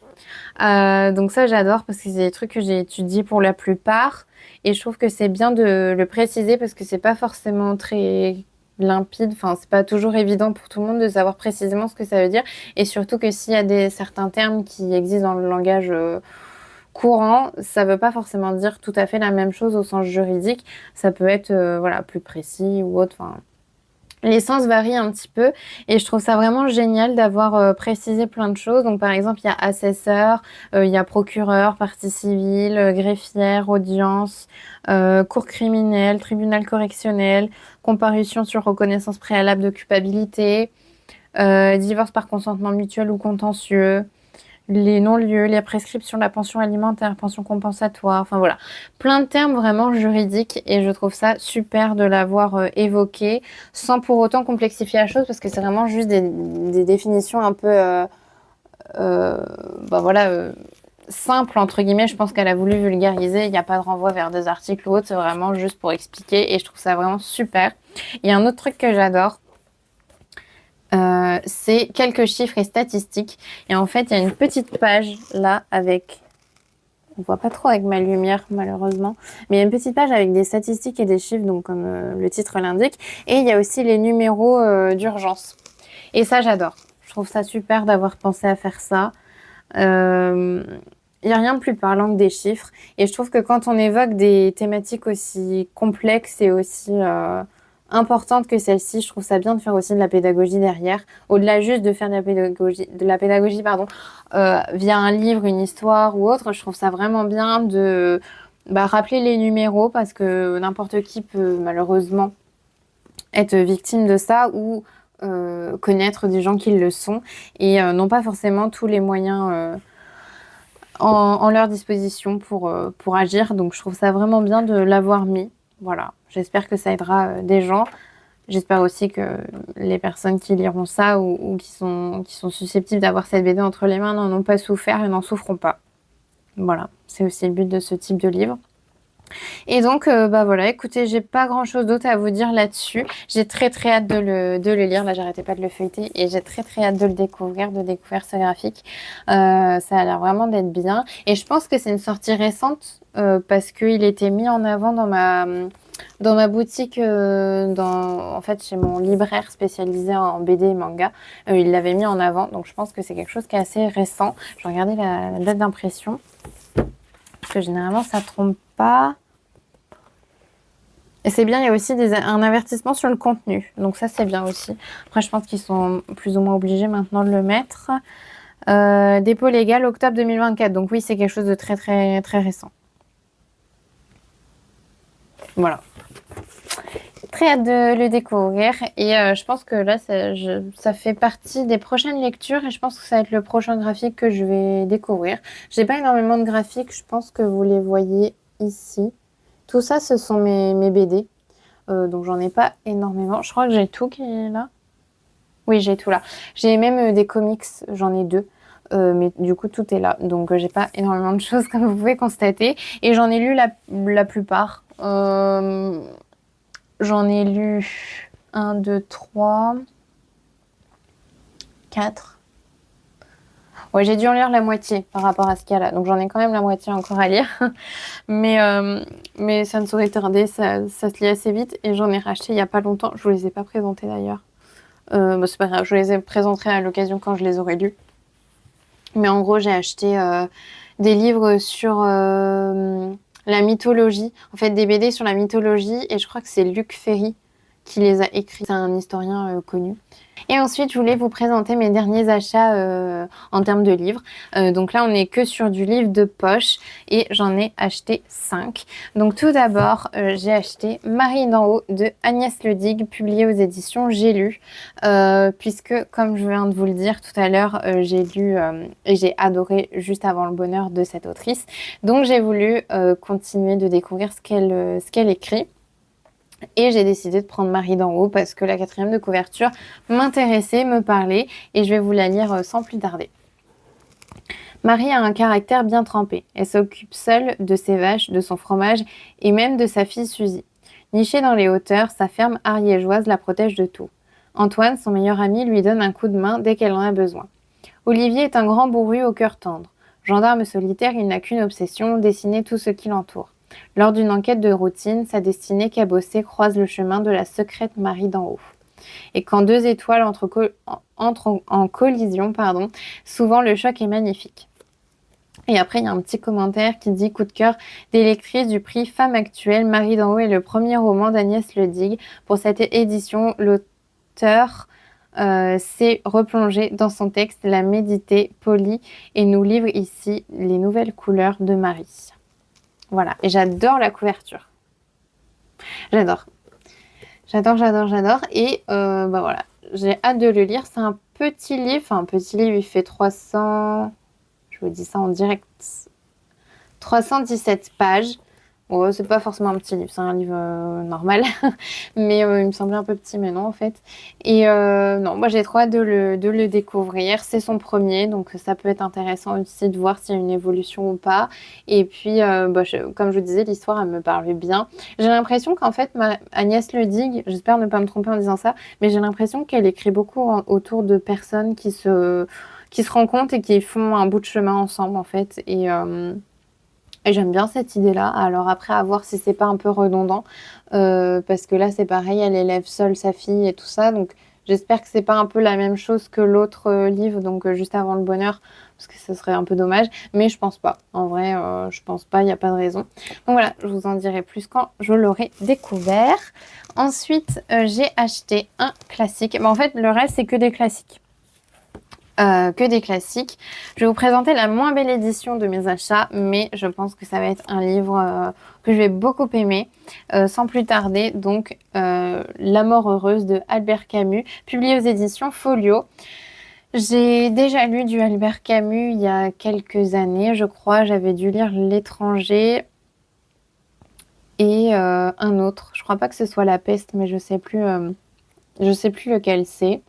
Donc ça, j'adore parce que c'est des trucs que j'ai étudiés pour la plupart. Et je trouve que c'est bien de le préciser parce que c'est pas forcément très limpide. Enfin, c'est pas toujours évident pour tout le monde de savoir précisément ce que ça veut dire. Et surtout que s'il y a certains termes qui existent dans le langage courant, ça veut pas forcément dire tout à fait la même chose au sens juridique. Ça peut être voilà, plus précis ou autre. Enfin, les sens varient un petit peu et je trouve ça vraiment génial d'avoir précisé plein de choses. Donc par exemple, il y a assesseur, il y a procureur, partie civile, greffière, audience, cour criminelle, tribunal correctionnel, comparution sur reconnaissance préalable de culpabilité, divorce par consentement mutuel ou contentieux, les non-lieux, les prescriptions de la pension alimentaire, pension compensatoire, enfin voilà. Plein de termes vraiment juridiques et je trouve ça super de l'avoir évoqué sans pour autant complexifier la chose parce que c'est vraiment juste des définitions un peu simples entre guillemets. Je pense qu'elle a voulu vulgariser, il n'y a pas de renvoi vers des articles ou autre, c'est vraiment juste pour expliquer et je trouve ça vraiment super. Il y a un autre truc que j'adore. C'est quelques chiffres et statistiques. Et en fait, il y a une petite page là avec... On voit pas trop avec ma lumière malheureusement. Mais il y a une petite page avec des statistiques et des chiffres, donc comme le titre l'indique. Et il y a aussi les numéros d'urgence. Et ça, j'adore. Je trouve ça super d'avoir pensé à faire ça. il n'y a rien de plus parlant que des chiffres. Et je trouve que quand on évoque des thématiques aussi complexes et aussi importantes que celle-ci, je trouve ça bien de faire aussi de la pédagogie derrière. Au-delà juste de faire de la pédagogie, pardon, via un livre, une histoire ou autre, je trouve ça vraiment bien de rappeler les numéros parce que n'importe qui peut malheureusement être victime de ça ou connaître des gens qui le sont et n'ont pas forcément tous les moyens en leur disposition pour agir. Donc je trouve ça vraiment bien de l'avoir mis. Voilà, j'espère que ça aidera des gens. J'espère aussi que les personnes qui liront ça ou qui sont susceptibles d'avoir cette BD entre les mains n'en ont pas souffert et n'en souffront pas. Voilà, c'est aussi le but de ce type de livre. Et donc, voilà, écoutez, j'ai pas grand-chose d'autre à vous dire là-dessus. J'ai très très hâte de le lire. Là, j'arrêtais pas de le feuilleter et j'ai très très hâte de le découvrir, de découvrir ce graphique. Ça a l'air vraiment d'être bien. Et je pense que c'est une sortie récente parce qu'il était mis en avant dans ma boutique, en fait, chez mon libraire spécialisé en BD et manga. Il l'avait mis en avant, donc je pense que c'est quelque chose qui est assez récent. Je vais regarder la date d'impression. Parce que généralement, ça trompe pas. Et c'est bien, il y a aussi un avertissement sur le contenu. Donc ça, c'est bien aussi. Après, je pense qu'ils sont plus ou moins obligés maintenant de le mettre. Dépôt légal, octobre 2024. Donc oui, c'est quelque chose de très, très, très récent. Voilà. Très hâte de le découvrir. Et je pense que là, ça fait partie des prochaines lectures. Et je pense que ça va être le prochain graphique que je vais découvrir. J'ai pas énormément de graphiques. Je pense que vous les voyez ici. Tout ça, ce sont mes BD. Donc j'en ai pas énormément. Je crois que j'ai tout qui est là. Oui, j'ai tout là. J'ai même des comics, j'en ai 2. Mais du coup, tout est là. Donc j'ai pas énormément de choses comme vous pouvez constater. Et j'en ai lu la plupart. J'en ai lu 1, 2, 3, 4. Ouais, j'ai dû en lire la moitié par rapport à ce qu'il y a là. Donc j'en ai quand même la moitié encore à lire. Mais ça ne saurait tarder, ça se lit assez vite. Et j'en ai racheté il n'y a pas longtemps. Je vous les ai pas présentés d'ailleurs. C'est pas grave, je les ai présentés à l'occasion quand je les aurai lus. Mais en gros, j'ai acheté des livres sur la mythologie. En fait, des BD sur la mythologie. Et je crois que c'est Luc Ferry qui les a écrits. C'est un historien connu. Et ensuite, je voulais vous présenter mes derniers achats en termes de livres. Donc là, on n'est que sur du livre de poche et j'en ai acheté 5. Donc tout d'abord, j'ai acheté Marie d'en haut de Agnès Ledigue, publié aux éditions J'ai lu. Puisque, comme je viens de vous le dire tout à l'heure, j'ai lu et j'ai adoré Juste avant le bonheur de cette autrice. Donc j'ai voulu continuer de découvrir ce qu'elle écrit. Et j'ai décidé de prendre Marie d'en haut parce que la 4e de couverture m'intéressait, me parlait et je vais vous la lire sans plus tarder. Marie a un caractère bien trempé. Elle s'occupe seule de ses vaches, de son fromage et même de sa fille Suzy. Nichée dans les hauteurs, sa ferme ariégeoise la protège de tout. Antoine, son meilleur ami, lui donne un coup de main dès qu'elle en a besoin. Olivier est un grand bourru au cœur tendre. Gendarme solitaire, il n'a qu'une obsession, dessiner tout ce qui l'entoure. Lors d'une enquête de routine, sa destinée cabossée croise le chemin de la secrète Marie d'en haut. Et quand 2 étoiles entrent en collision, souvent le choc est magnifique. Et après, il y a un petit commentaire qui dit « Coup de cœur des lectrices du prix Femme actuelle, Marie d'en haut est le premier roman d'Agnès Ledigue. Pour cette édition, l'auteur s'est replongé dans son texte, l'a médité, poli et nous livre ici les nouvelles couleurs de Marie. » Voilà, et j'adore la couverture. J'adore. J'adore. Et voilà, j'ai hâte de le lire. C'est un petit livre. Enfin, un petit livre, il fait 300... Je vous dis ça en direct. 317 pages. Bon, c'est pas forcément un petit livre, c'est un livre normal. Mais il me semblait un peu petit, mais non, en fait. Et non, moi, j'ai trop hâte de le découvrir. C'est son premier, donc ça peut être intéressant aussi de voir s'il y a une évolution ou pas. Et puis, comme je vous disais, l'histoire, elle me parlait bien. J'ai l'impression qu'en fait, Agnès Ledigue, j'espère ne pas me tromper en disant ça, mais j'ai l'impression qu'elle écrit beaucoup autour de personnes qui se rencontrent et qui font un bout de chemin ensemble, en fait. Et j'aime bien cette idée-là. Alors après, à voir si c'est pas un peu redondant. Parce que là, c'est pareil, elle élève seule sa fille et tout ça. Donc, J'espère que c'est pas un peu la même chose que l'autre livre, donc juste avant le bonheur, parce que ce serait un peu dommage. Mais je pense pas. En vrai, je pense pas, il n'y a pas de raison. Donc voilà, je vous en dirai plus quand je l'aurai découvert. Ensuite, j'ai acheté un classique. En fait, le reste, c'est que des classiques. Que des classiques. Je vais vous présenter la moins belle édition de mes achats, mais je pense que ça va être un livre que je vais beaucoup aimer. Sans plus tarder, donc La mort heureuse de Albert Camus, publié aux éditions Folio. J'ai déjà lu du Albert Camus il y a quelques années, je crois. J'avais dû lire L'étranger et un autre. Je crois pas que ce soit La Peste, mais je sais plus lequel c'est.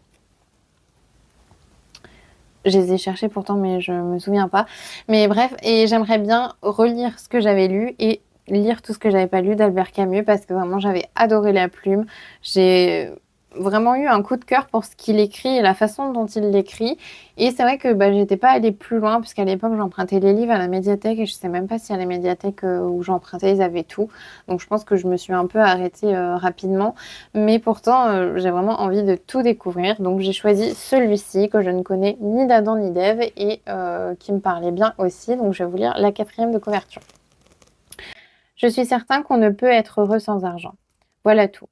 Je les ai cherchés pourtant, mais je me souviens pas. Mais bref, et j'aimerais bien relire ce que j'avais lu et lire tout ce que j'avais pas lu d'Albert Camus parce que vraiment j'avais adoré la plume. J'ai vraiment eu un coup de cœur pour ce qu'il écrit et la façon dont il l'écrit. Et c'est vrai que j'étais pas allée plus loin puisqu'à l'époque j'empruntais les livres à la médiathèque et je sais même pas si à la médiathèque où j'empruntais ils avaient tout. Donc je pense que je me suis un peu arrêtée rapidement. Mais pourtant, j'ai vraiment envie de tout découvrir. Donc, j'ai choisi celui-ci que je ne connais ni d'Adam ni d'Ève et qui me parlait bien aussi. Donc, je vais vous lire la 4e de couverture. Je suis certain qu'on ne peut être heureux sans argent. Voilà tout.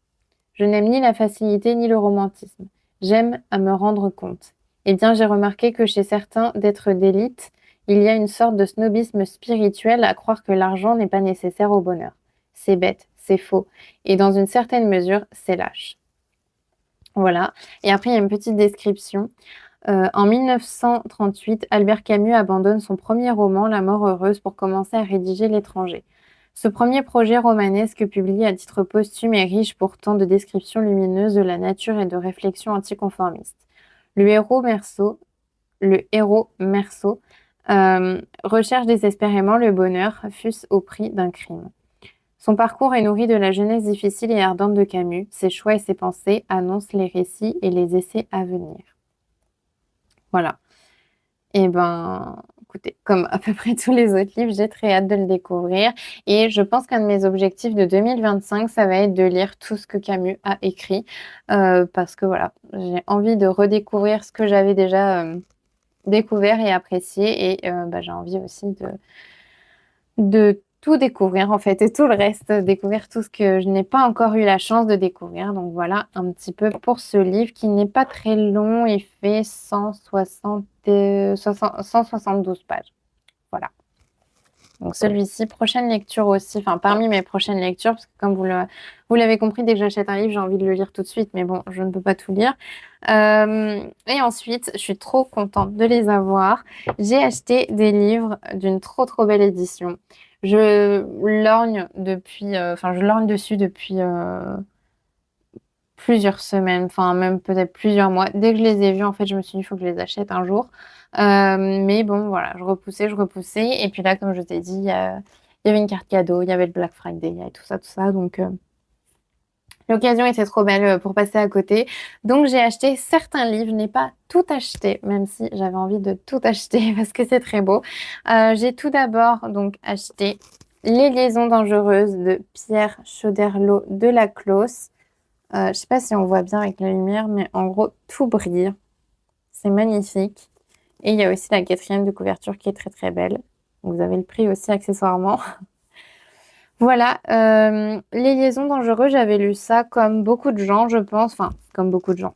Je n'aime ni la facilité ni le romantisme. J'aime à me rendre compte. Eh bien, j'ai remarqué que chez certains d'êtres d'élite, il y a une sorte de snobisme spirituel à croire que l'argent n'est pas nécessaire au bonheur. C'est bête, c'est faux, et dans une certaine mesure, c'est lâche. Voilà. Et après, il y a une petite description. En 1938, Albert Camus abandonne son premier roman, La mort heureuse, pour commencer à rédiger L'étranger. Ce premier projet romanesque, publié à titre posthume, est riche pourtant de descriptions lumineuses de la nature et de réflexions anticonformistes. Le héros Meursault, recherche désespérément le bonheur, fût-ce au prix d'un crime. Son parcours est nourri de la jeunesse difficile et ardente de Camus. Ses choix et ses pensées annoncent les récits et les essais à venir. Voilà. Et écoutez, comme à peu près tous les autres livres, j'ai très hâte de le découvrir. Et je pense qu'un de mes objectifs de 2025, ça va être de lire tout ce que Camus a écrit. Parce que voilà, j'ai envie de redécouvrir ce que j'avais déjà découvert et apprécié. Et j'ai envie aussi de tout découvrir en fait et tout le reste, découvrir tout ce que je n'ai pas encore eu la chance de découvrir. Donc voilà un petit peu pour ce livre qui n'est pas très long, il fait 172 pages. Voilà. Donc celui-ci, prochaine lecture aussi, enfin parmi mes prochaines lectures, parce que comme vous l'avez compris, dès que j'achète un livre, j'ai envie de le lire tout de suite, mais bon, je ne peux pas tout lire. Et ensuite, je suis trop contente de les avoir. J'ai acheté des livres d'une trop trop belle édition. Je lorgne je lorgne dessus depuis plusieurs semaines, enfin même peut-être plusieurs mois. Dès que je les ai vus, en fait, je me suis dit, il faut que je les achète un jour. Mais bon, voilà, je repoussais. Et puis là, comme je t'ai dit, il y avait une carte cadeau, il y avait le Black Friday, il y avait tout ça, tout ça. Donc, l'occasion était trop belle pour passer à côté. Donc, j'ai acheté certains livres. Je n'ai pas tout acheté, même si j'avais envie de tout acheter parce que c'est très beau. J'ai tout d'abord donc acheté Les liaisons dangereuses de Pierre Choderlos de la Clos. Je sais pas si on voit bien avec la lumière, mais en gros, tout brille. C'est magnifique. Et il y a aussi la 4e de couverture qui est très très belle. Vous avez le prix aussi accessoirement. Voilà, Les liaisons dangereuses, j'avais lu ça comme beaucoup de gens, je pense. Enfin, comme beaucoup de gens.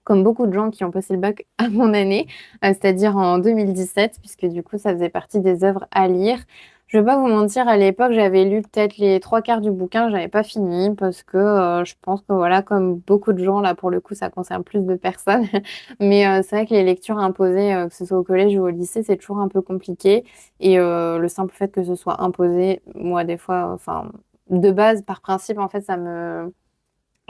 Comme beaucoup de gens qui ont passé le bac à mon année, c'est-à-dire en 2017, puisque du coup, ça faisait partie des œuvres à lire. Je vais pas vous mentir, à l'époque, j'avais lu peut-être les 3 quarts du bouquin, j'avais pas fini parce que je pense que voilà, comme beaucoup de gens, là pour le coup, ça concerne plus de personnes. Mais c'est vrai que les lectures imposées, que ce soit au collège ou au lycée, c'est toujours un peu compliqué. Et le simple fait que ce soit imposé, moi, des fois, enfin, de base, par principe, en fait,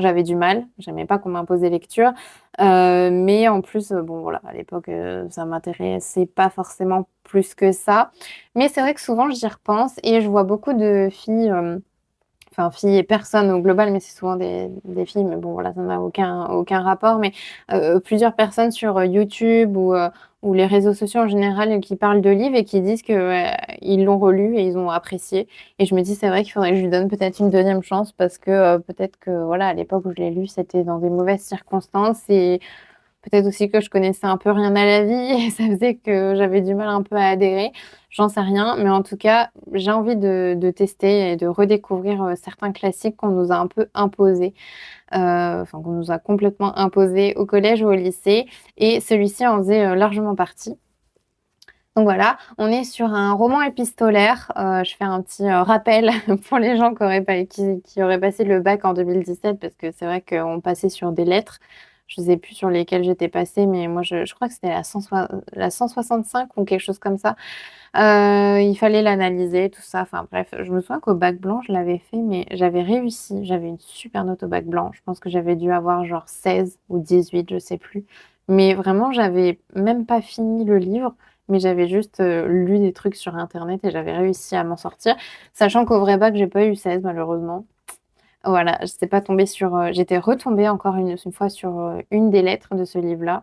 j'avais du mal, j'aimais pas qu'on m'impose des lectures, mais en plus, bon voilà, à l'époque, ça m'intéressait pas forcément plus que ça. Mais c'est vrai que souvent, j'y repense et je vois beaucoup de filles, enfin filles et personnes au global, mais c'est souvent des filles, mais bon voilà, ça n'a aucun rapport, mais plusieurs personnes sur YouTube ou les réseaux sociaux en général qui parlent de livres et qui disent que ils l'ont relu et ils ont apprécié. Et je me dis c'est vrai qu'il faudrait que je lui donne peut-être une deuxième chance parce que peut-être que voilà à l'époque où je l'ai lu c'était dans des mauvaises circonstances et peut-être aussi que je connaissais un peu rien à la vie et ça faisait que j'avais du mal un peu à adhérer. J'en sais rien, mais en tout cas, j'ai envie de tester et de redécouvrir certains classiques qu'on nous a un peu imposés, enfin qu'on nous a complètement imposés au collège ou au lycée. Et celui-ci en faisait largement partie. Donc voilà, on est sur un roman épistolaire. Je fais un petit rappel pour les gens qui auraient passé le bac en 2017, parce que c'est vrai qu'on passait sur des lettres. Je ne sais plus sur lesquelles j'étais passée, mais moi je crois que c'était la 165 ou quelque chose comme ça. Il fallait l'analyser, tout ça. Enfin bref, je me souviens qu'au bac blanc, je l'avais fait, mais j'avais réussi. J'avais une super note au bac blanc. Je pense que j'avais dû avoir genre 16 ou 18, je sais plus. Mais vraiment, j'avais même pas fini le livre, mais j'avais juste lu des trucs sur Internet et j'avais réussi à m'en sortir. Sachant qu'au vrai bac, j'ai pas eu 16 malheureusement. Voilà, je n'étais pas tombée sur. J'étais retombée encore une fois sur une des lettres de ce livre-là,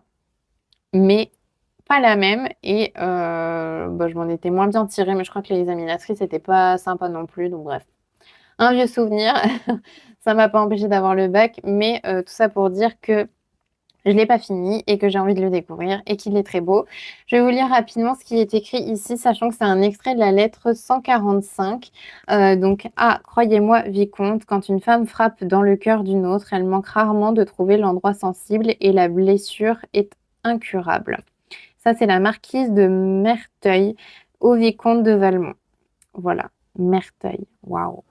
mais pas la même. Et bah, je m'en étais moins bien tirée, mais je crois que les examinatrices n'étaient pas sympas non plus. Donc bref, un vieux souvenir. Ça m'a pas empêché d'avoir le bac, mais tout ça pour dire que je l'ai pas fini et que j'ai envie de le découvrir et qu'il est très beau. Je vais vous lire rapidement ce qui est écrit ici, sachant que c'est un extrait de la lettre 145. Donc, ah, croyez-moi, vicomte, quand une femme frappe dans le cœur d'une autre, elle manque rarement de trouver l'endroit sensible et la blessure est incurable. Ça, c'est la marquise de Merteuil au vicomte de Valmont. Voilà, Merteuil. Waouh.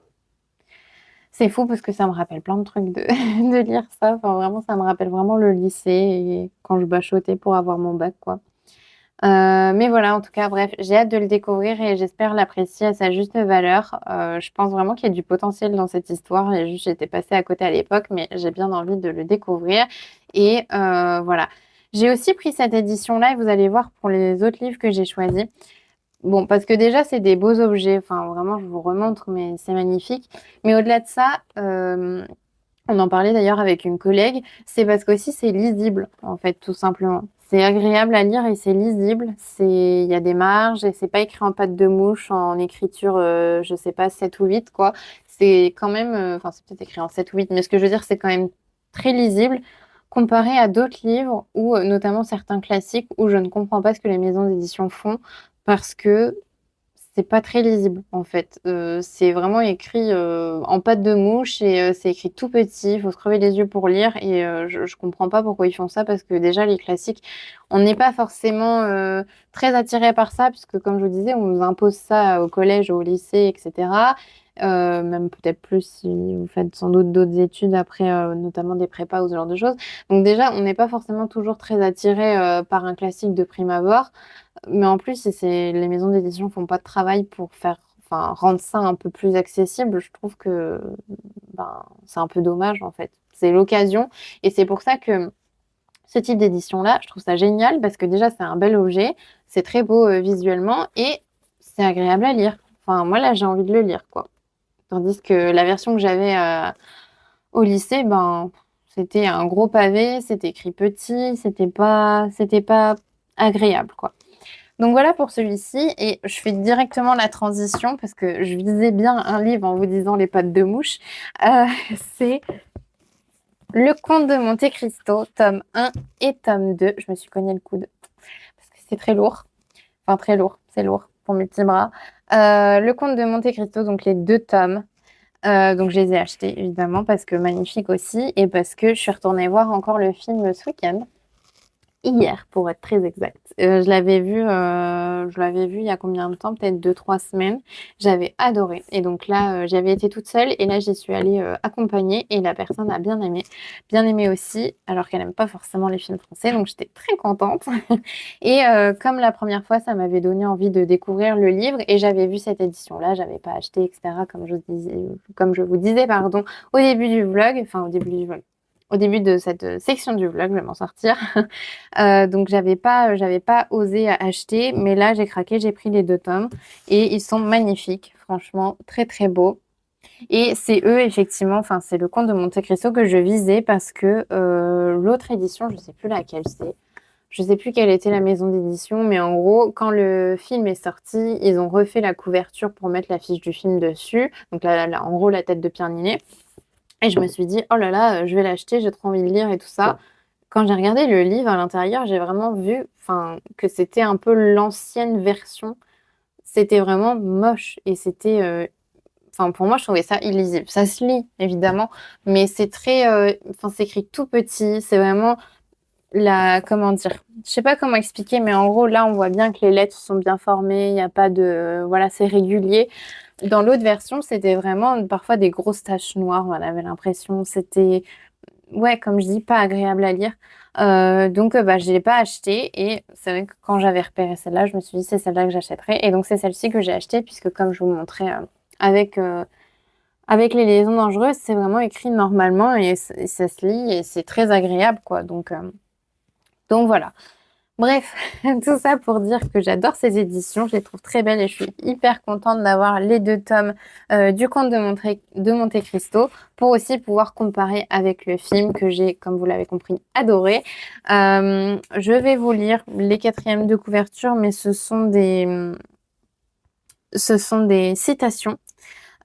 C'est fou parce que ça me rappelle plein de trucs de lire ça. Enfin, vraiment, ça me rappelle vraiment le lycée et quand je bachotais pour avoir mon bac, quoi. Mais voilà, en tout cas, bref, j'ai hâte de le découvrir et j'espère l'apprécier à sa juste valeur. Je pense vraiment qu'il y a du potentiel dans cette histoire et juste j'étais passée à côté à l'époque, mais j'ai bien envie de le découvrir. Et voilà. J'ai aussi pris cette édition-là et vous allez voir pour les autres livres que j'ai choisis. Bon, parce que déjà, c'est des beaux objets. Enfin, vraiment, je vous remontre, mais c'est magnifique. Mais au-delà de ça, on en parlait d'ailleurs avec une collègue, c'est parce qu'aussi c'est lisible, en fait, tout simplement. C'est agréable à lire et c'est lisible. Il y a des marges et c'est pas écrit en patte de mouche, en écriture, je sais pas, 7 ou 8 quoi. C'est quand même, enfin, c'est peut-être écrit en 7 ou 8, mais ce que je veux dire, c'est quand même très lisible comparé à d'autres livres ou notamment certains classiques où je ne comprends pas ce que les maisons d'édition font parce que c'est pas très lisible en fait. C'est vraiment écrit en patte de mouche et c'est écrit tout petit. Il faut se crever les yeux pour lire et je comprends pas pourquoi ils font ça parce que déjà les classiques, on n'est pas forcément très attiré par ça puisque comme je vous disais, on nous impose ça au collège, au lycée, etc. Même peut-être plus si vous faites sans doute d'autres études après, notamment des prépas ou ce genre de choses. Donc déjà, on n'est pas forcément toujours très attiré par un classique de prime abord. Mais en plus, si les maisons d'édition font pas de travail pour enfin, rendre ça un peu plus accessible, je trouve que ben, c'est un peu dommage en fait. C'est l'occasion et c'est pour ça que ce type d'édition-là, je trouve ça génial parce que déjà, c'est un bel objet, c'est très beau visuellement et c'est agréable à lire. Enfin, moi là, j'ai envie de le lire quoi. Tandis que la version que j'avais au lycée, ben, c'était un gros pavé, c'était écrit petit, c'était pas agréable quoi. Donc voilà pour celui-ci et je fais directement la transition parce que je visais bien un livre en vous disant les pattes de mouche. Euh, c'est Le Comte de Monte-Cristo, tome 1 et tome 2. Je me suis cogné le coude parce que c'est très lourd. Enfin très lourd, c'est lourd pour mes petits bras. Le Comte de Monte-Cristo, donc les deux tomes. Donc je les ai achetés évidemment parce que magnifique aussi et parce que je suis retournée voir encore le film ce week-end. Hier, pour être très exact. Je l'avais vu il y a combien de temps? Peut-être 2, 3 semaines. J'avais adoré. Et donc là, j'avais été toute seule et là, j'y suis allée accompagnée et la personne a bien aimé. Bien aimé aussi, alors qu'elle n'aime pas forcément les films français. Donc j'étais très contente. Et comme la première fois, ça m'avait donné envie de découvrir le livre et j'avais vu cette édition-là, j'avais pas acheté, etc. Comme je vous disais, pardon, au début du vlog, enfin au début de cette section du vlog, je vais m'en sortir. Donc j'avais pas osé acheter, mais là j'ai craqué, j'ai pris les deux tomes et ils sont magnifiques, franchement très très beaux. Et c'est eux, effectivement, enfin, c'est le Comte de Monte-Cristo que je visais parce que l'autre édition, je sais plus laquelle c'est. Je sais plus quelle était la maison d'édition, mais en gros, quand le film est sorti, ils ont refait la couverture pour mettre l'affiche du film dessus. Donc en gros, la tête de Pierre Ninet. Et je me suis dit, oh là là, je vais l'acheter, j'ai trop envie de lire et tout ça. Quand j'ai regardé le livre à l'intérieur, j'ai vraiment vu, enfin, que c'était un peu l'ancienne version. C'était vraiment moche et c'était, enfin, pour moi, je trouvais ça illisible. Ça se lit, évidemment, mais c'est très, enfin, c'est écrit tout petit. C'est vraiment comment dire? Je sais pas comment expliquer, mais en gros, là, on voit bien que les lettres sont bien formées. Il n'y a pas de, voilà, c'est régulier. Dans l'autre version, c'était vraiment parfois des grosses taches noires. On avait l'impression. C'était, ouais, comme je dis, pas agréable à lire. Donc, bah, je l'ai pas acheté. Et c'est vrai que quand j'avais repéré celle-là, je me suis dit, c'est celle-là que j'achèterai. Et donc, c'est celle-ci que j'ai achetée, puisque comme je vous montrais avec, avec les liaisons dangereuses, c'est vraiment écrit normalement et ça se lit et c'est très agréable, quoi. Donc voilà. Bref, tout ça pour dire que j'adore ces éditions, je les trouve très belles et je suis hyper contente d'avoir les 2 tomes du Comte de Monte-Cristo pour aussi pouvoir comparer avec le film que j'ai, comme vous l'avez compris, adoré. Je vais vous lire les quatrièmes de couverture, mais ce sont des citations.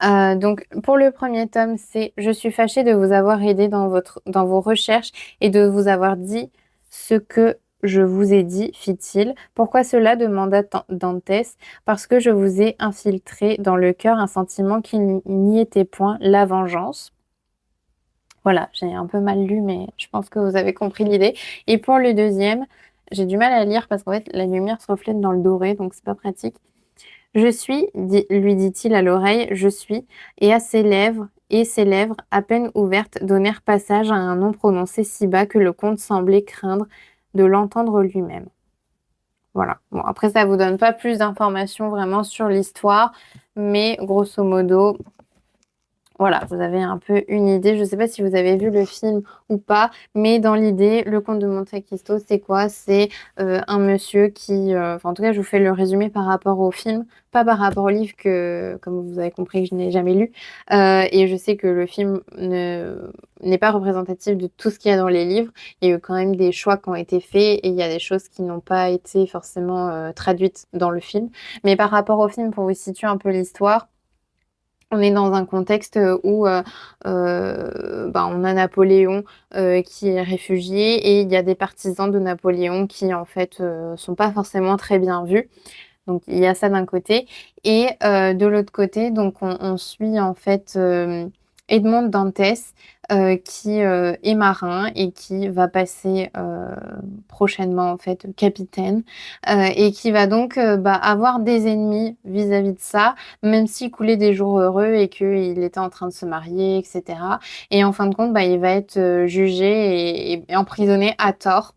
Donc, pour le premier tome, c'est «Je suis fâchée de vous avoir aidé dans vos recherches et de vous avoir dit ce que je vous ai dit», fit-il. «Pourquoi cela?» demanda Dantès. «Parce que je vous ai infiltré dans le cœur un sentiment qui n'y était point, la vengeance.» Voilà, j'ai un peu mal lu, mais je pense que vous avez compris l'idée. Et pour le deuxième, j'ai du mal à lire parce qu'en fait, la lumière se reflète dans le doré, donc c'est pas pratique. «Je suis, lui dit-il à l'oreille, je suis, et ses lèvres, à peine ouvertes, donnèrent passage à un nom prononcé si bas que le comte semblait craindre de l'entendre lui-même. Voilà. Bon, après, ça vous donne pas plus d'informations vraiment sur l'histoire, mais grosso modo, voilà, vous avez un peu une idée. Je ne sais pas si vous avez vu le film ou pas, mais dans l'idée, le Comte de Monte-Cristo, c'est quoi? C'est un monsieur qui, enfin, en tout cas, je vous fais le résumé par rapport au film, pas par rapport au livre que, comme vous avez compris, que je n'ai jamais lu. Et je sais que le film n'est pas représentatif de tout ce qu'il y a dans les livres. Il y a eu quand même des choix qui ont été faits et il y a des choses qui n'ont pas été forcément traduites dans le film. Mais par rapport au film, pour vous situer un peu l'histoire, on est dans un contexte où bah, on a Napoléon qui est réfugié et il y a des partisans de Napoléon qui en fait sont pas forcément très bien vus. Donc il y a ça d'un côté et de l'autre côté, donc on suit en fait Edmond Dantès qui est marin et qui va passer prochainement en fait capitaine et qui va donc bah, avoir des ennemis vis-à-vis de ça, même s'il coulait des jours heureux et qu'il était en train de se marier, etc. Et en fin de compte, bah, il va être jugé et emprisonné à tort.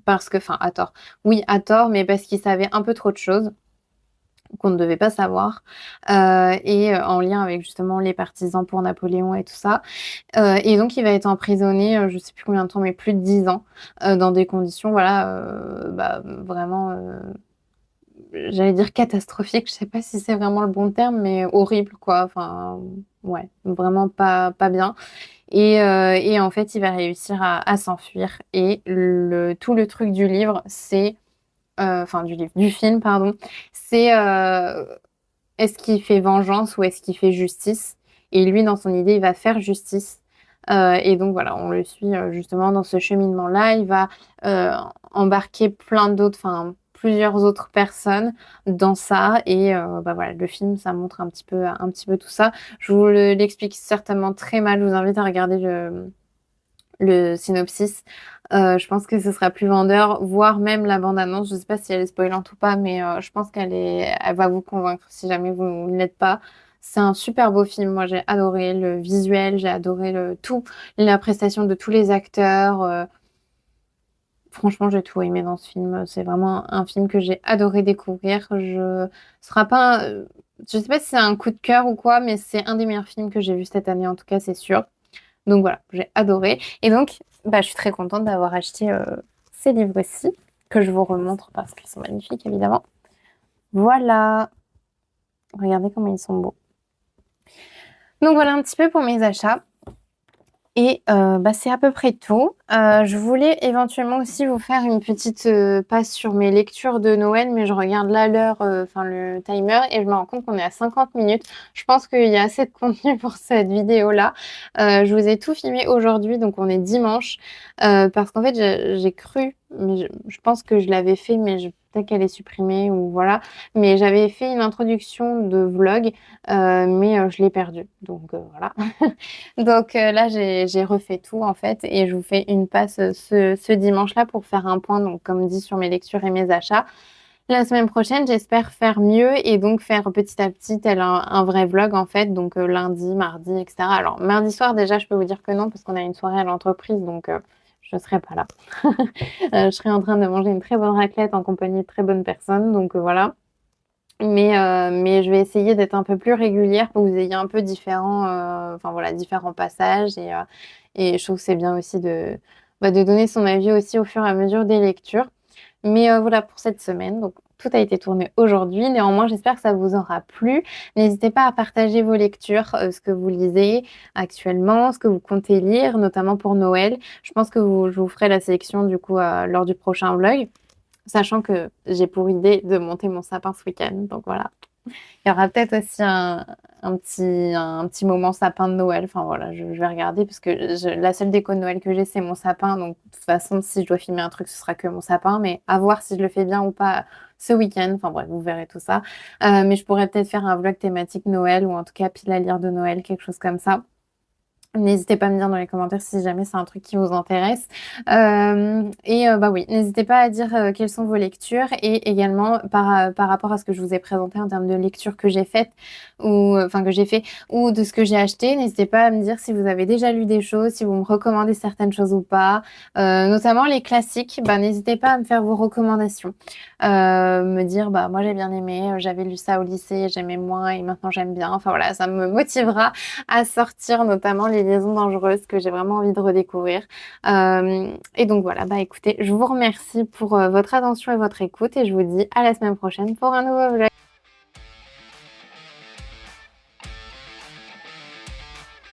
Parce que, enfin, à tort. Oui, à tort, mais parce qu'il savait un peu trop de choses qu'on ne devait pas savoir, et en lien avec justement les partisans pour Napoléon et tout ça. Et donc il va être emprisonné, je sais plus combien de temps, mais plus de 10 ans, dans des conditions, voilà, bah, vraiment, j'allais dire catastrophiques, je sais pas si c'est vraiment le bon terme, mais horrible quoi, enfin, ouais, vraiment pas bien. Et en fait, il va réussir à s'enfuir et tout le truc du livre, c'est, enfin du film pardon, c'est, est-ce qu'il fait vengeance ou est-ce qu'il fait justice? Et lui, dans son idée, il va faire justice. Et donc voilà, on le suit justement dans ce cheminement-là. Il va euh, embarquer plein d'autres, enfin plusieurs autres personnes dans ça. Et bah voilà, le film, ça montre un petit peu tout ça. Je vous l'explique certainement très mal. Je vous invite à regarder le synopsis. Je pense que ce sera plus vendeur, voire même la bande-annonce. Je sais pas si elle est spoilante ou pas, mais je pense elle va vous convaincre si jamais vous ne l'êtes pas. C'est un super beau film. Moi, j'ai adoré le visuel, j'ai adoré la prestation de tous les acteurs. Franchement, j'ai tout aimé dans ce film. C'est vraiment un film que j'ai adoré découvrir. Ce sera pas, je sais pas si c'est un coup de cœur ou quoi, mais c'est un des meilleurs films que j'ai vu cette année, en tout cas, c'est sûr. Donc voilà, j'ai adoré. Et donc, bah, je suis très contente d'avoir acheté ces livres-ci, que je vous remontre parce qu'ils sont magnifiques, évidemment. Voilà, regardez comment ils sont beaux. Donc voilà un petit peu pour mes achats. Et bah, c'est à peu près tout. Je voulais éventuellement aussi vous faire une petite, passe sur mes lectures de Noël, mais je regarde là l'heure, enfin le timer et je me rends compte qu'on est à 50 minutes. Je pense qu'il y a assez de contenu pour cette vidéo-là. Je vous ai tout filmé aujourd'hui, donc on est dimanche, parce qu'en fait, j'ai cru, mais je pense que je l'avais fait, mais peut-être qu'elle est supprimée ou voilà, mais j'avais fait une introduction de vlog, mais je l'ai perdue, donc voilà. Donc là, j'ai refait tout en fait et je vous fais une passe ce dimanche-là pour faire un point, donc comme dit, sur mes lectures et mes achats. La semaine prochaine, j'espère faire mieux et donc faire petit à petit tel un vrai vlog en fait, donc lundi, mardi, etc. Alors mardi soir déjà, je peux vous dire que non parce qu'on a une soirée à l'entreprise, donc je serai pas là. Je serai en train de manger une très bonne raclette en compagnie de très bonnes personnes, donc voilà. Mais je vais essayer d'être un peu plus régulière pour que vous ayez un peu différents, enfin voilà, différents passages et je trouve que c'est bien aussi de donner son avis aussi au fur et à mesure des lectures. Mais voilà pour cette semaine, donc tout a été tourné aujourd'hui. Néanmoins, j'espère que ça vous aura plu. N'hésitez pas à partager vos lectures, ce que vous lisez actuellement, ce que vous comptez lire, notamment pour Noël. Je pense que je vous ferai la sélection du coup, lors du prochain vlog. Sachant que j'ai pour idée de monter mon sapin ce week-end, donc voilà. Il y aura peut-être aussi un petit moment sapin de Noël. Enfin voilà, je vais regarder parce que la seule déco de Noël que j'ai, c'est mon sapin. Donc de toute façon, si je dois filmer un truc, ce sera que mon sapin. Mais à voir si je le fais bien ou pas ce week-end. Enfin bref, vous verrez tout ça. Mais je pourrais peut-être faire un vlog thématique Noël ou en tout cas pile à lire de Noël, quelque chose comme ça. N'hésitez pas à me dire dans les commentaires si jamais c'est un truc qui vous intéresse. Bah oui, n'hésitez pas à dire quelles sont vos lectures et également par rapport à ce que je vous ai présenté en termes de lecture que j'ai faite ou enfin que j'ai fait ou de ce que j'ai acheté. N'hésitez pas à me dire si vous avez déjà lu des choses, si vous me recommandez certaines choses ou pas. Notamment les classiques, bah, n'hésitez pas à me faire vos recommandations. Me dire bah moi j'ai bien aimé, j'avais lu ça au lycée, j'aimais moins et maintenant j'aime bien. Enfin voilà, ça me motivera à sortir notamment les liaisons dangereuses que j'ai vraiment envie de redécouvrir. Et donc voilà, bah écoutez, je vous remercie pour votre attention et votre écoute et je vous dis à la semaine prochaine pour un nouveau vlog.